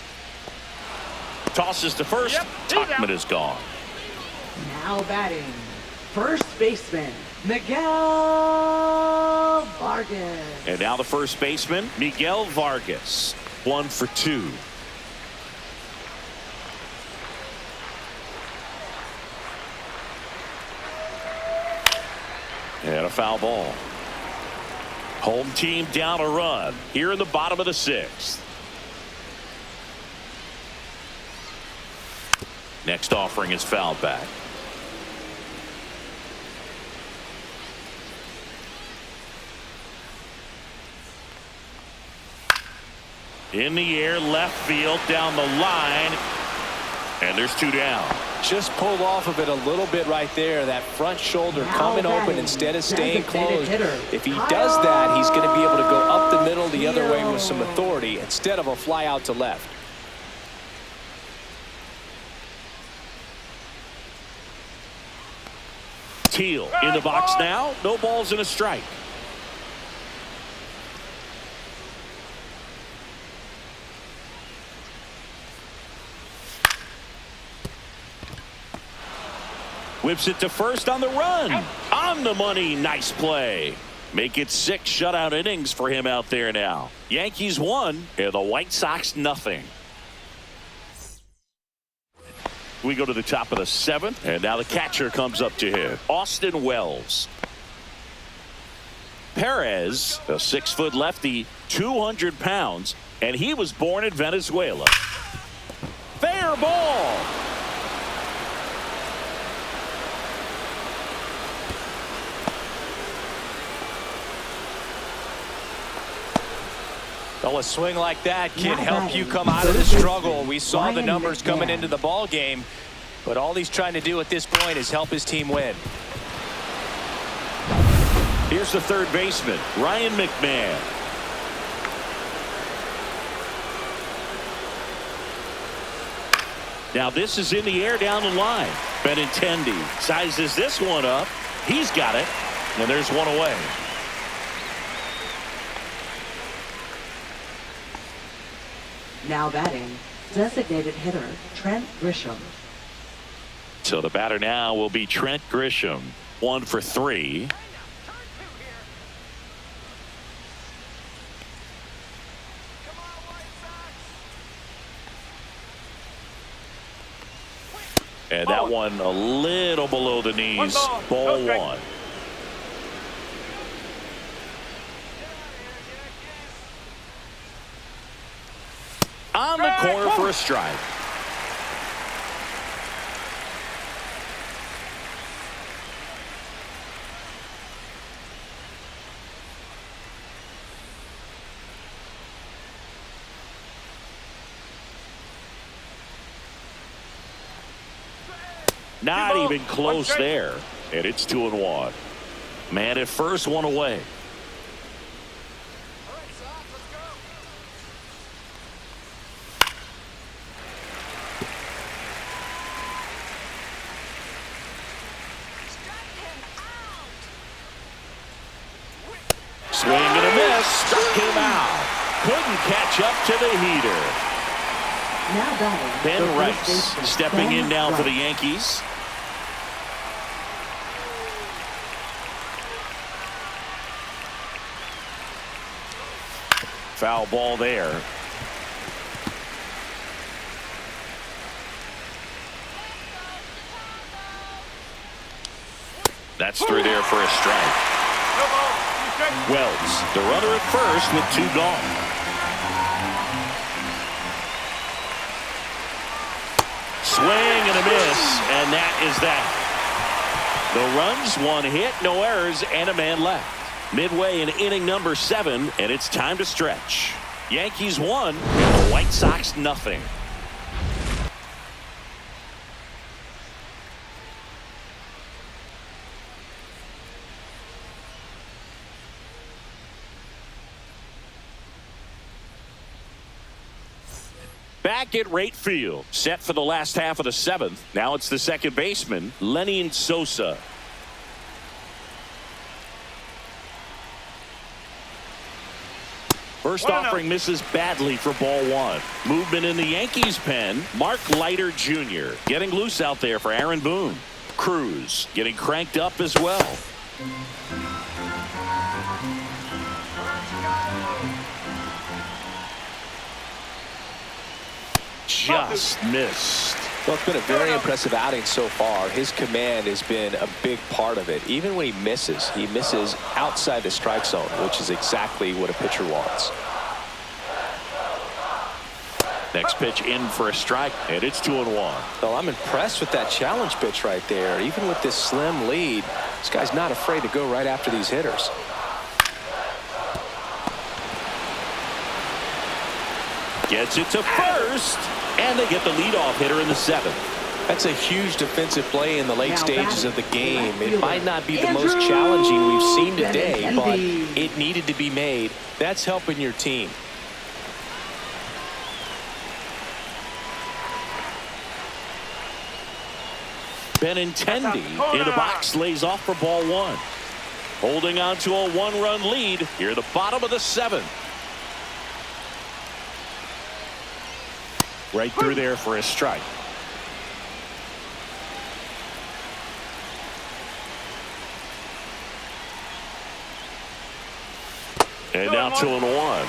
Speaker 1: Tosses to first. Tauchman is gone.
Speaker 3: Now batting, first baseman, Miguel Vargas.
Speaker 1: And now the first baseman, Miguel Vargas. 1 for 2. And a foul ball. Home team down a run here in the bottom of the 6th. Next offering is fouled back. In the air, left field, down the line. And there's 2 down.
Speaker 2: Just pulled off of it a little bit right there. That front shoulder coming open instead of staying closed. If he does that, he's going to be able to go up the middle the other way with some authority instead of a fly out to left.
Speaker 1: Teal in the box now. No balls and a strike. Whips it to first on the run. On the money. Nice play. Make it 6 shutout innings for him out there now. Yankees 1 and the White Sox nothing. We go to the top of the 7th, and now the catcher comes up to hit. Austin Wells. Perez, a 6-foot lefty, 200 pounds, and he was born in Venezuela. Fair ball.
Speaker 2: Well, a swing like that can help you come out of the struggle. We saw the numbers coming into the ball game, but all he's trying to do at this point is help his team win.
Speaker 1: Here's the third baseman, Ryan McMahon. Now this is in the air down the line. Benintendi sizes this one up. He's got it, and there's one away.
Speaker 3: Now batting, designated hitter, Trent Grisham.
Speaker 1: So the batter now will be Trent Grisham. 1 for 3. And that one a little below the knees. Ball 1. On the corner for a strike. Not even close there. And it's 2-1. Man at first, one away. Swing and a miss. Struck him out. Couldn't catch up to the heater.
Speaker 3: Now batting.
Speaker 1: Ben
Speaker 3: the first
Speaker 1: Rice
Speaker 3: baseman,
Speaker 1: stepping
Speaker 3: Ben
Speaker 1: in now for the
Speaker 3: Rice.
Speaker 1: Yankees. Foul ball there. That's through there for a strike. Wells, the runner at first with 2 gone. Swing and a miss, and that is that. The runs, 1 hit, no errors, and a man left. Midway in inning number 7, and it's time to stretch. Yankees 1, the White Sox nothing. Back at right field, set for the last half of the 7th. Now it's the second baseman, Lenny Sosa. First offering misses badly for ball 1. Movement in the Yankees pen, Mark Leiter Jr. getting loose out there for Aaron Boone. Cruz getting cranked up as well. Just missed.
Speaker 2: Well, it's been a very impressive outing so far. His command has been a big part of it. Even when he misses outside the strike zone, which is exactly what a pitcher wants.
Speaker 1: Next pitch in for a strike, and it's 2-1.
Speaker 2: Well, I'm impressed with that challenge pitch right there. Even with this slim lead, this guy's not afraid to go right after these hitters.
Speaker 1: Gets it to first, and they get the leadoff hitter in the 7th.
Speaker 2: That's a huge defensive play in the late stages of the game. It might not be the most challenging we've seen today, but it needed to be made. That's helping your team.
Speaker 1: Benintendi in the box lays off for ball 1. Holding on to a 1-run lead here at the bottom of the 7th. Right through there for a strike. And now 2-1.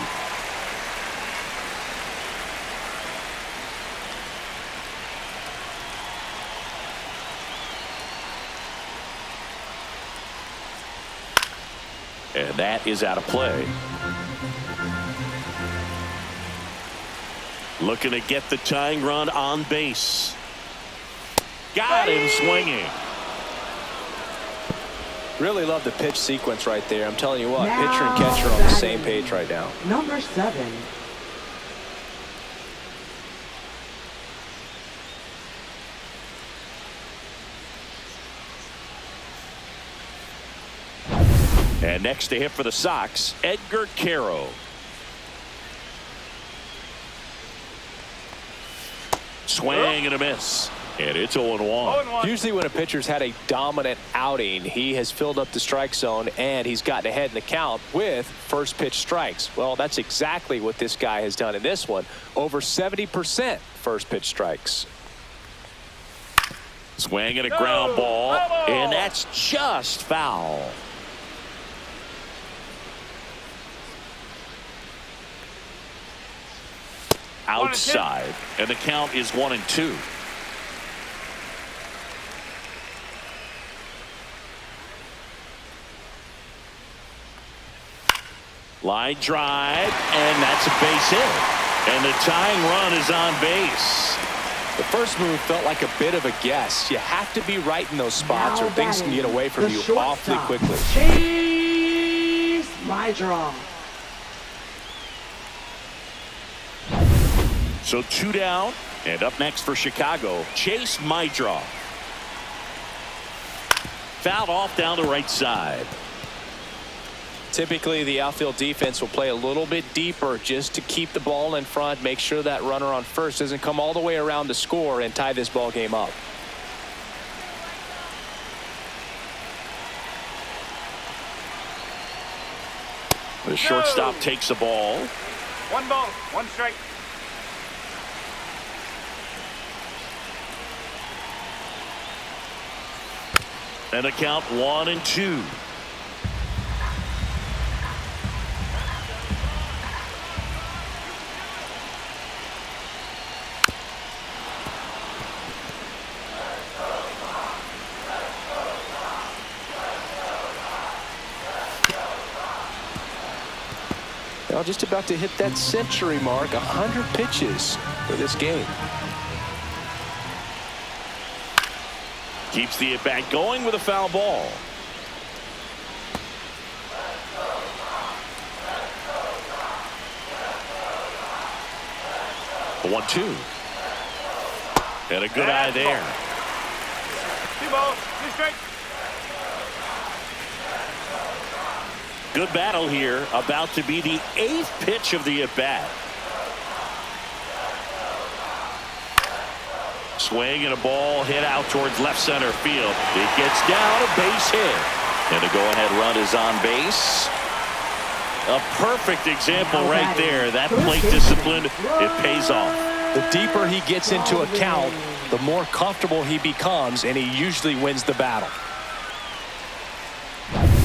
Speaker 1: And that is out of play. Looking to get the tying run on base. Got him swinging.
Speaker 2: Really love the pitch sequence right there. I'm telling you what, pitcher and catcher are on the same page right now.
Speaker 3: Number 7.
Speaker 1: And next to hit for the Sox, Edgar Caro. Swing and a miss. And it's 0-1.
Speaker 2: Usually when a pitcher's had a dominant outing, he has filled up the strike zone and he's gotten ahead in the count with first pitch strikes. Well, that's exactly what this guy has done in this one. Over 70% first pitch strikes.
Speaker 1: Swing and a ground ball. And that's just foul. Outside. And the count is 1-2. Line drive, and that's a base hit. And the tying run is on base.
Speaker 2: The first move felt like a bit of a guess. You have to be right in those spots or things can get away from you awfully quickly.
Speaker 3: Chase my draw.
Speaker 1: So 2 down, and up next for Chicago, Chase Maidra. Fouled off down the right side.
Speaker 2: Typically, the outfield defense will play a little bit deeper just to keep the ball in front, make sure that runner on first doesn't come all the way around to score and tie this ball game up.
Speaker 1: The shortstop takes the ball.
Speaker 4: 1 ball, 1 strike.
Speaker 1: And the count 1-2.
Speaker 2: Well, just about to hit that century mark, 100 pitches for this game.
Speaker 1: Keeps the at-bat going with a foul ball. The 1-2. And a good eye there.
Speaker 4: 2 balls, 2 strikes.
Speaker 1: Good battle here. About to be the 8th pitch of the at-bat. Swing and a ball hit out towards left center field. It gets down, a base hit. And a go-ahead run is on base. A perfect example right there. That plate discipline, it pays off.
Speaker 2: The deeper he gets into a count, the more comfortable he becomes, and he usually wins the battle.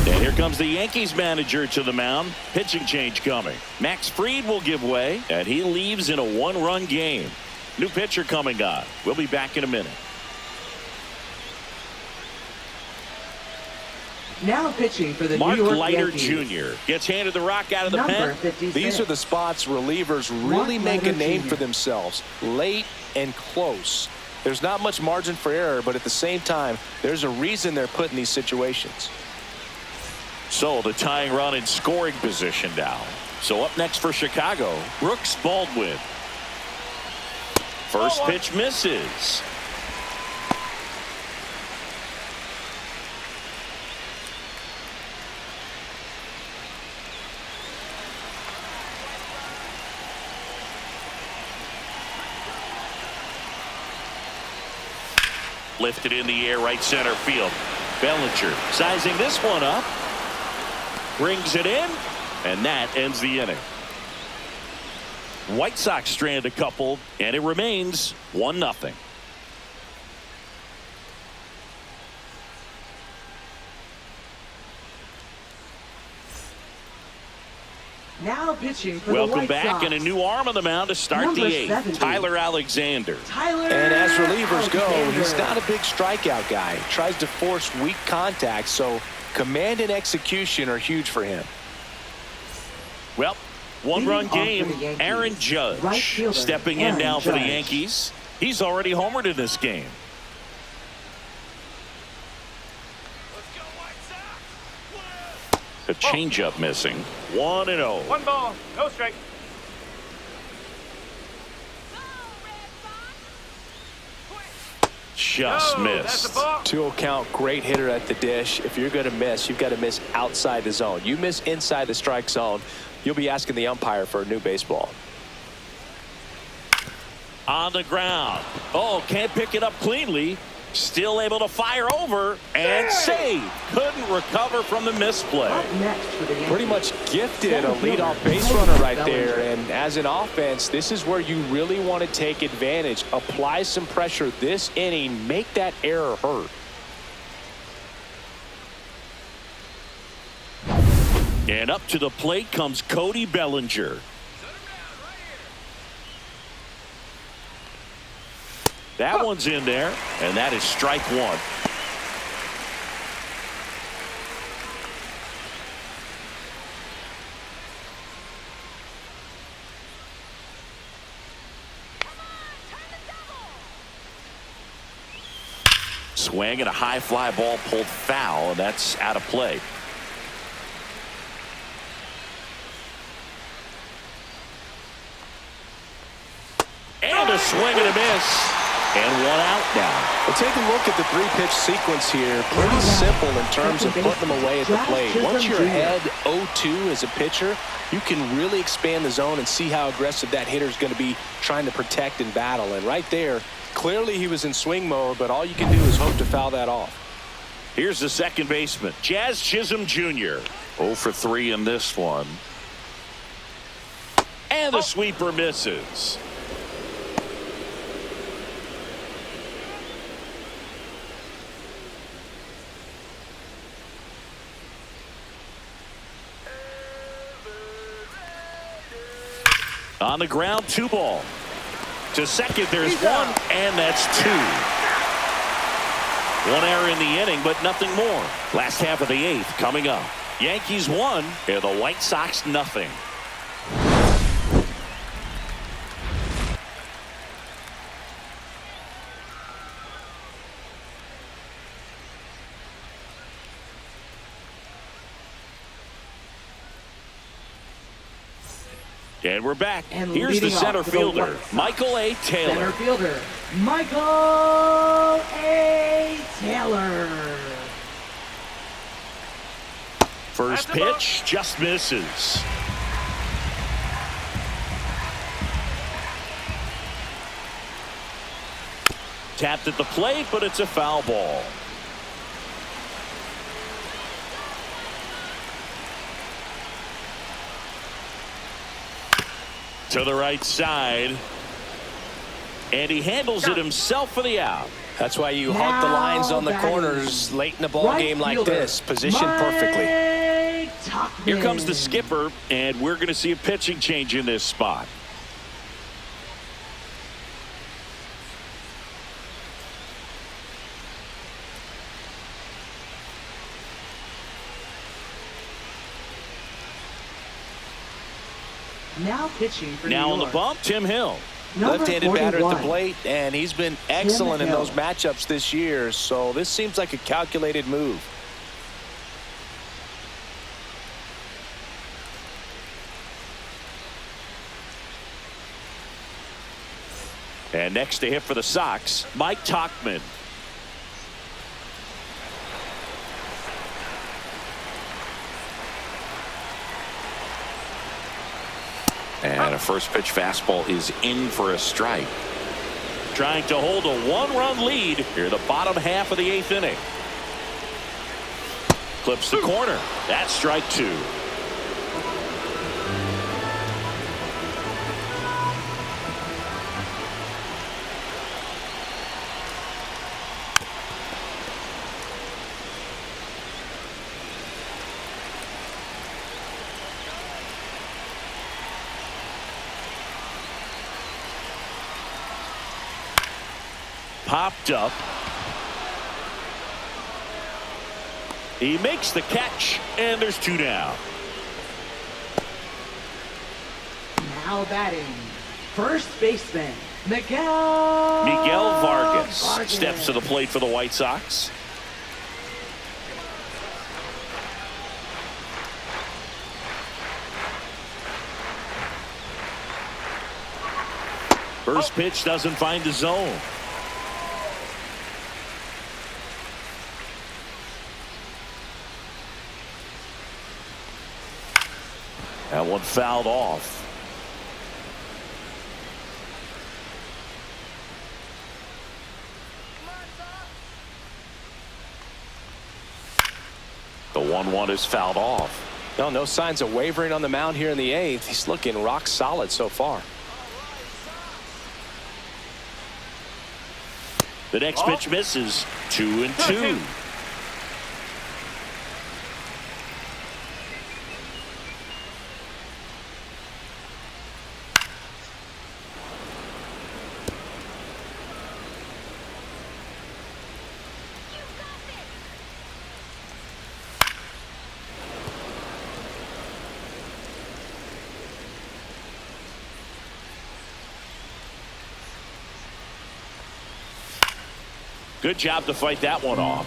Speaker 1: And here comes the Yankees manager to the mound. Pitching change coming. Max Fried will give way, and he leaves in a 1-run game. New pitcher coming on. We'll be back in a minute.
Speaker 3: Now pitching for the
Speaker 1: Mark
Speaker 3: New York
Speaker 1: Leiter
Speaker 3: Yankees.
Speaker 1: Jr. gets handed the rock out of the
Speaker 3: Number
Speaker 1: pen.
Speaker 3: 56.
Speaker 2: These are the spots relievers really
Speaker 3: Mark
Speaker 2: make a
Speaker 3: Leiter
Speaker 2: name
Speaker 3: Jr.
Speaker 2: for themselves. Late and close. There's not much margin for error, but at the same time, there's a reason they're put in these situations.
Speaker 1: So the tying run in scoring position now. So up next for Chicago, Brooks Baldwin. First pitch misses. Lifted in the air, right center field. Bellinger sizing this one up. Brings it in, and that ends the inning. White Sox strand a couple, and it remains 1-0.
Speaker 3: Now pitching for
Speaker 1: Welcome
Speaker 3: the White
Speaker 1: back,
Speaker 3: Sox.
Speaker 1: and a new arm on the mound to start
Speaker 3: Number
Speaker 1: the 8th.
Speaker 3: 70.
Speaker 1: Tyler Alexander.
Speaker 2: And as relievers go, he's not a big strikeout guy. He tries to force weak contact, so command and execution are huge for him.
Speaker 1: Well, 1-run
Speaker 3: Leading off for the
Speaker 1: game.
Speaker 3: Yankees,
Speaker 1: Aaron Judge
Speaker 3: right fielder
Speaker 1: stepping in
Speaker 3: Aaron
Speaker 1: now for the
Speaker 3: Judge.
Speaker 1: Yankees. He's already homered in this game. The changeup missing. 1-0.
Speaker 4: 1 ball, no strike.
Speaker 1: Just
Speaker 4: No, that's
Speaker 1: missed.
Speaker 4: a ball.
Speaker 2: 2-0 count, great hitter at the dish. If you're going to miss, you've got to miss outside the zone. You miss inside the strike zone, you'll be asking the umpire for a new baseball.
Speaker 1: On the ground. Oh, can't pick it up cleanly. Still able to fire over and save. Couldn't recover from the misplay.
Speaker 3: Up next for the Yankees.
Speaker 2: Pretty much gifted a
Speaker 3: Center fielder,
Speaker 2: leadoff base
Speaker 3: Cody
Speaker 2: runner right
Speaker 3: Bellinger.
Speaker 2: there. And as an offense, this is where you really want to take advantage. Apply some pressure this inning. Make that error hurt.
Speaker 1: And up to the plate comes Cody Bellinger. That one's in there, and that is strike 1. Swing and a high fly ball pulled foul, and that's out of play. And a swing and a miss. And 1 out now.
Speaker 2: Well, take a look at the 3-pitch sequence here. Pretty simple in terms of putting them away at the plate. Once you're ahead 0-2 as a pitcher, you can really expand the zone and see how aggressive that hitter is going to be trying to protect and battle. And right there, clearly he was in swing mode, but all you can do is hope to foul that off.
Speaker 1: Here's the second baseman, Jazz Chisholm Jr. 0 for 3 in this one. And the sweeper misses. On the ground, 2 ball. To second, there's 1, and that's 2. 1 error in the inning, but nothing more. Last half of the 8th coming up. Yankees 1 and the White Sox nothing. And we're back.
Speaker 3: And
Speaker 1: here's the center fielder, Michael A. Taylor.
Speaker 3: Center fielder, Michael A. Taylor.
Speaker 1: First pitch just misses. Tapped at the plate, but it's a foul ball. To the right side. And he handles it himself for the out.
Speaker 2: That's why you hunt the lines on the corners late in the ball game like this. Positioned perfectly.
Speaker 1: Here comes the skipper, and we're going to see a pitching change in this spot.
Speaker 3: Now pitching for
Speaker 1: Now
Speaker 3: New
Speaker 1: on the
Speaker 3: York.
Speaker 1: bump, Tim Hill.
Speaker 2: Left-handed batter at the
Speaker 3: 41.
Speaker 2: plate, and he's been excellent in those matchups this year, so this seems like a calculated move.
Speaker 1: And next to hit for the Sox, Mike Tauchman. And a first pitch fastball is in for a strike. Trying to hold a 1-run lead here, the bottom half of the 8th inning. Clips the corner. That's strike 2. Popped up. He makes the catch, and there's 2 down.
Speaker 3: Now batting, first baseman, Miguel
Speaker 1: Vargas steps to the plate for the White Sox. First pitch doesn't find the zone. That one fouled off. The 1-1 is fouled off.
Speaker 2: No signs of wavering on the mound here in the 8th. He's looking rock solid so far.
Speaker 1: The next pitch misses. 2-2. Good job to fight that one off.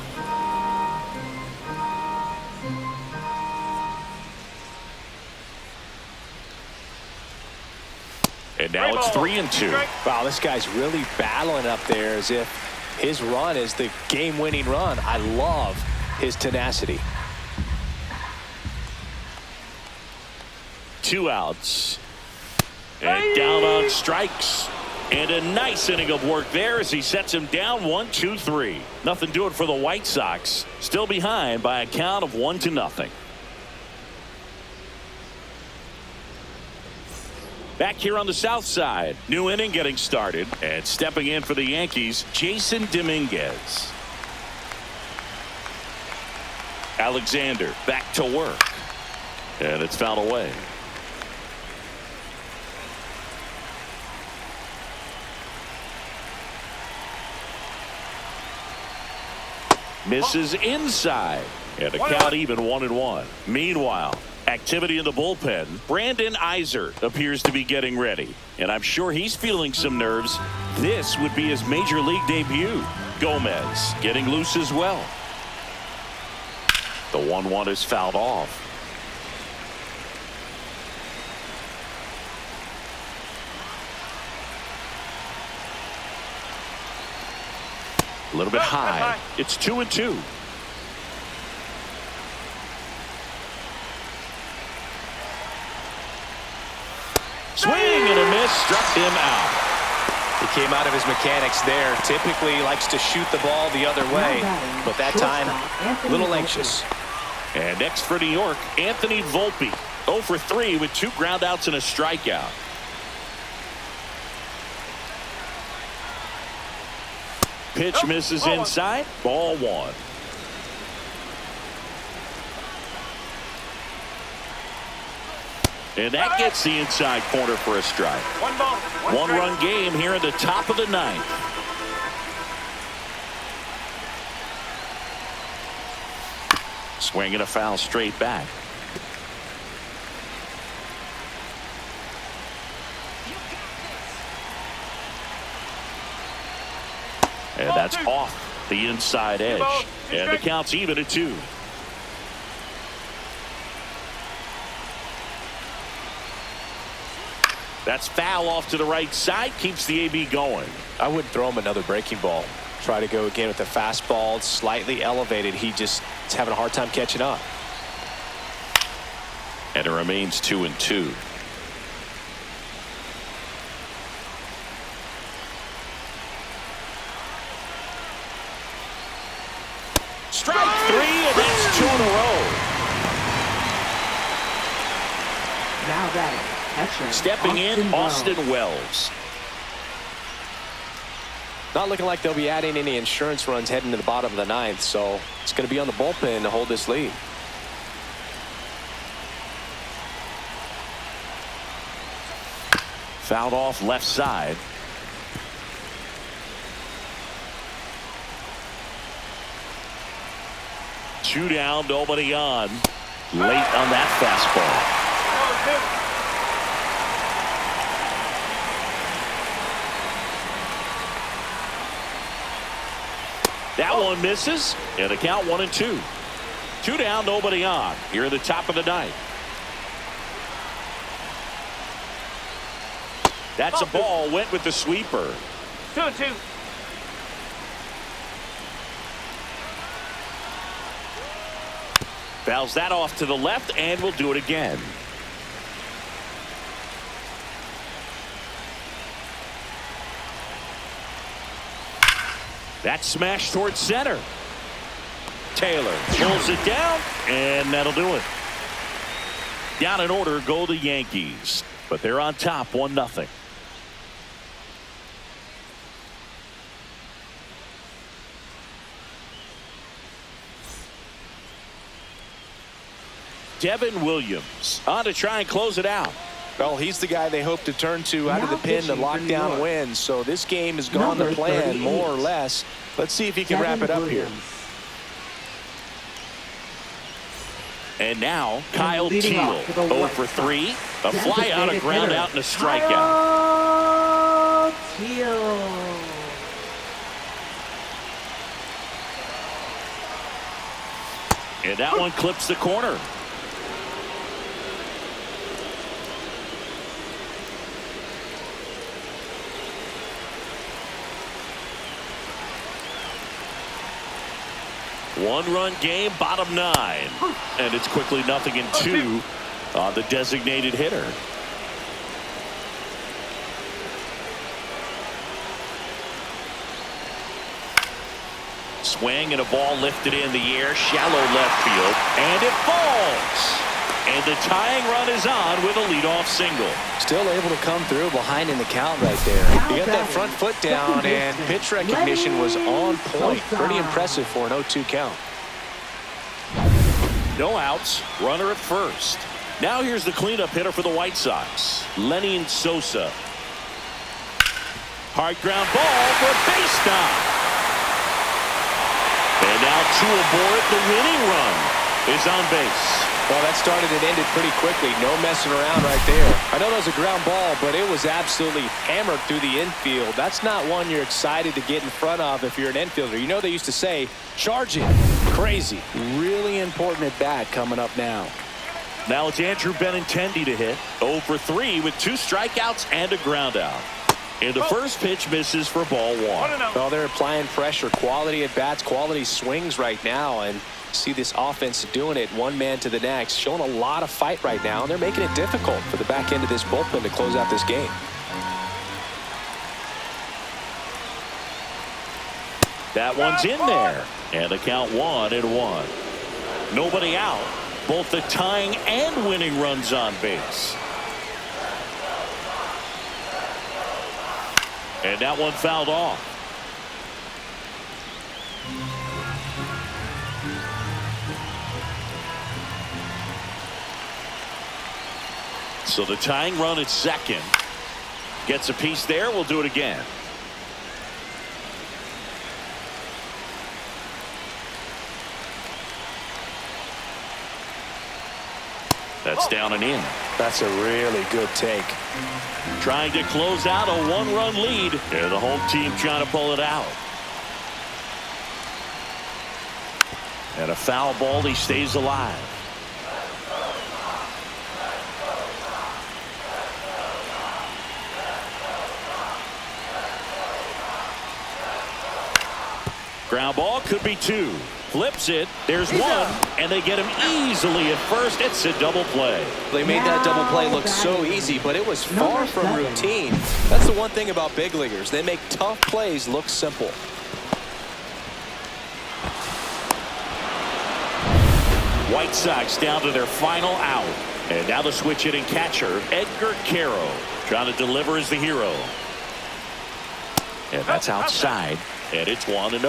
Speaker 1: And now it's 3-2.
Speaker 2: Wow, this guy's really battling up there as if his run is the game-winning run. I love his tenacity.
Speaker 1: 2 outs. And down on strikes. And a nice inning of work there as he sets him down 1-2-3. Nothing doing for the White Sox. Still behind by a count of 1-0. Back here on the south side. New inning getting started. And stepping in for the Yankees, Jason Dominguez. Alexander back to work. And it's fouled away. Misses inside. And the count even 1-1. Meanwhile, activity in the bullpen. Brandon Iser appears to be getting ready. And I'm sure he's feeling some nerves. This would be his major league debut. Gomez getting loose as well. The 1-1 is fouled off. A little bit high. It's 2-2. Swing and a miss, struck him out.
Speaker 2: He came out of his mechanics there. Typically likes to shoot the ball the other way, but that time a little anxious.
Speaker 1: And next for New York, Anthony Volpe, 0 for 3 with 2 groundouts and a strikeout. Pitch misses inside, ball 1. And that gets the inside corner for a strike.
Speaker 4: 1 ball.
Speaker 1: 1-run game here in the top of the 9th. Swing and a foul straight back. And that's off the inside edge. And the count's even at 2. That's foul off to the right side. Keeps the AB going.
Speaker 2: I wouldn't throw him another breaking ball. Try to go again with the fastball. Slightly elevated. He just is having a hard time catching up.
Speaker 1: And it remains 2-2. Strike 3, and that's 2 in a row.
Speaker 3: Now batting, catcher.
Speaker 1: Stepping in, Austin Wells.
Speaker 2: Not looking like they'll be adding any insurance runs heading to the bottom of the 9th, so it's going to be on the bullpen to hold this lead.
Speaker 1: Fouled off left side. Two down, nobody on. Late on that fastball. That one misses, and the count 1-2. 2 down, nobody on. Here at the top of the 9th. That's a ball. Went with the sweeper.
Speaker 4: 2-2.
Speaker 1: Fouls that off to the left, and we'll do it again. That smash towards center. Taylor pulls it down, and that'll do it. Down in order go the Yankees, but they're on top 1-0. Devin Williams on to try and close it out.
Speaker 2: Well, he's the guy they hope to turn to out of the pen to lock down wins. So this game has gone to plan more or less. Let's see if he can wrap it up here.
Speaker 1: And now Kyle Teal, 0 for 3, a fly out, a ground out, and a strikeout. And that one clips the corner. One-run game, bottom 9. And it's quickly 0-2 on the designated hitter. Swing and a ball lifted in the air, shallow left field, and it falls. And the tying run is on with a leadoff single.
Speaker 2: Still able to come through behind in the count right there. He got that front foot down, and pitch recognition was on point. Pretty impressive for an 0-2 count.
Speaker 1: No outs, runner at first. Now here's the cleanup hitter for the White Sox, Lenin Sosa. Hard ground ball for a base stop. And now two aboard. The winning run is on base.
Speaker 2: Well, that started and ended pretty quickly. No messing around right there. I know that was a ground ball, but it was absolutely hammered through the infield. That's not one you're excited to get in front of if you're an infielder. You know they used to say, charge it. Crazy. Really important at bat coming up now.
Speaker 1: Now it's Andrew Benintendi to hit. 0 for 3 with 2 strikeouts and a ground out. And the first pitch misses for ball 1.
Speaker 2: Well, they're applying pressure. Quality at bats, quality swings right now. And see this offense doing it one man to the next, showing a lot of fight right now, and they're making it difficult for the back end of this bullpen to close out this game.
Speaker 1: That one's in there, and the count 1-1. Nobody out. Both the tying and winning runs on base. And that one fouled off. So the tying run at second gets a piece there. We'll do it again. That's down and in.
Speaker 2: That's a really good take.
Speaker 1: Trying to close out a 1-run lead. And the home team trying to pull it out. And a foul ball. He stays alive. Ground ball, could be 2. Flips it. There's 1, and they get him easily at first. It's a double play.
Speaker 2: They made that double play look so easy, but it was far from routine. That's the one thing about big leaguers. They make tough plays look simple.
Speaker 1: White Sox down to their final out. And now the switch hitting catcher, Edgar Caro, trying to deliver as the hero. And that's outside. And it's 1-0.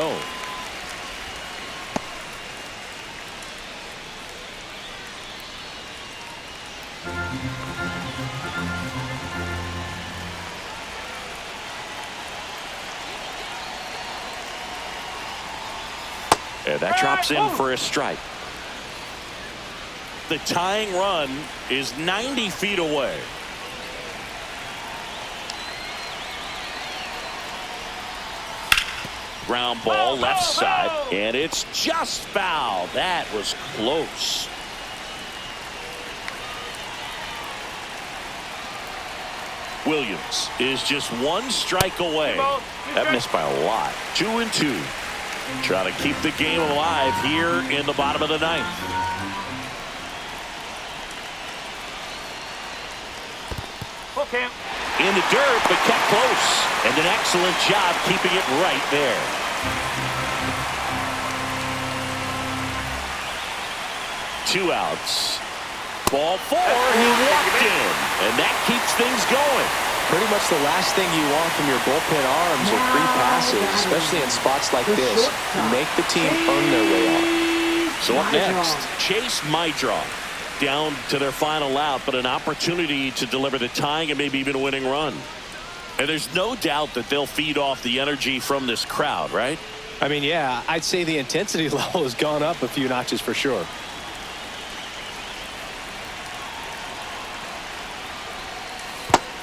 Speaker 1: And that drops in for a strike. The tying run is 90 feet away. Ground ball left side, and it's just foul. That was close. Williams is just 1 strike away. That missed by a lot. 2-2. Trying to keep the game alive here in the bottom of the 9th.
Speaker 4: Okay.
Speaker 1: In the dirt, but kept close. And an excellent job keeping it right there. Two outs. Ball 4, he walked in. And that keeps things going.
Speaker 2: Pretty much the last thing you want from your bullpen arms are free passes, especially in spots like this. Make the team earn their way out.
Speaker 1: So up next, Chase Maidroff. Down to their final out, but an opportunity to deliver the tying and maybe even a winning run. And there's no doubt that they'll feed off the energy from this crowd, right?
Speaker 2: I mean, yeah, I'd say the intensity level has gone up a few notches for sure.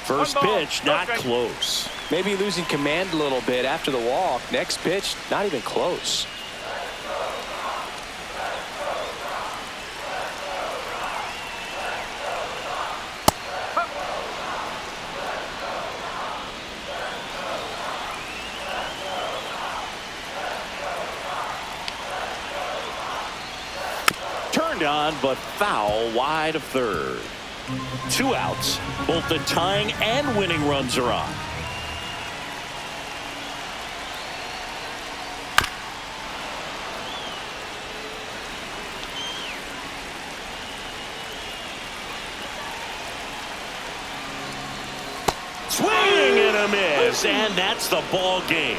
Speaker 1: First pitch, not close.
Speaker 2: Maybe losing command a little bit after the walk. Next pitch, not even close.
Speaker 1: Turned on, but foul wide of third. 2 outs. Both the tying and winning runs are on. Swing and a miss, and that's the ball game.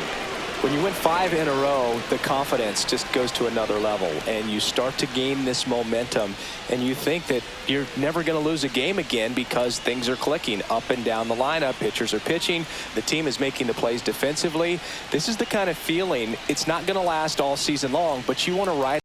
Speaker 2: When you win 5 in a row, the confidence just goes to another level, and you start to gain this momentum, and you think that you're never going to lose a game again because things are clicking up and down the lineup. Pitchers are pitching. The team is making the plays defensively. This is the kind of feeling, it's not going to last all season long, but you want to ride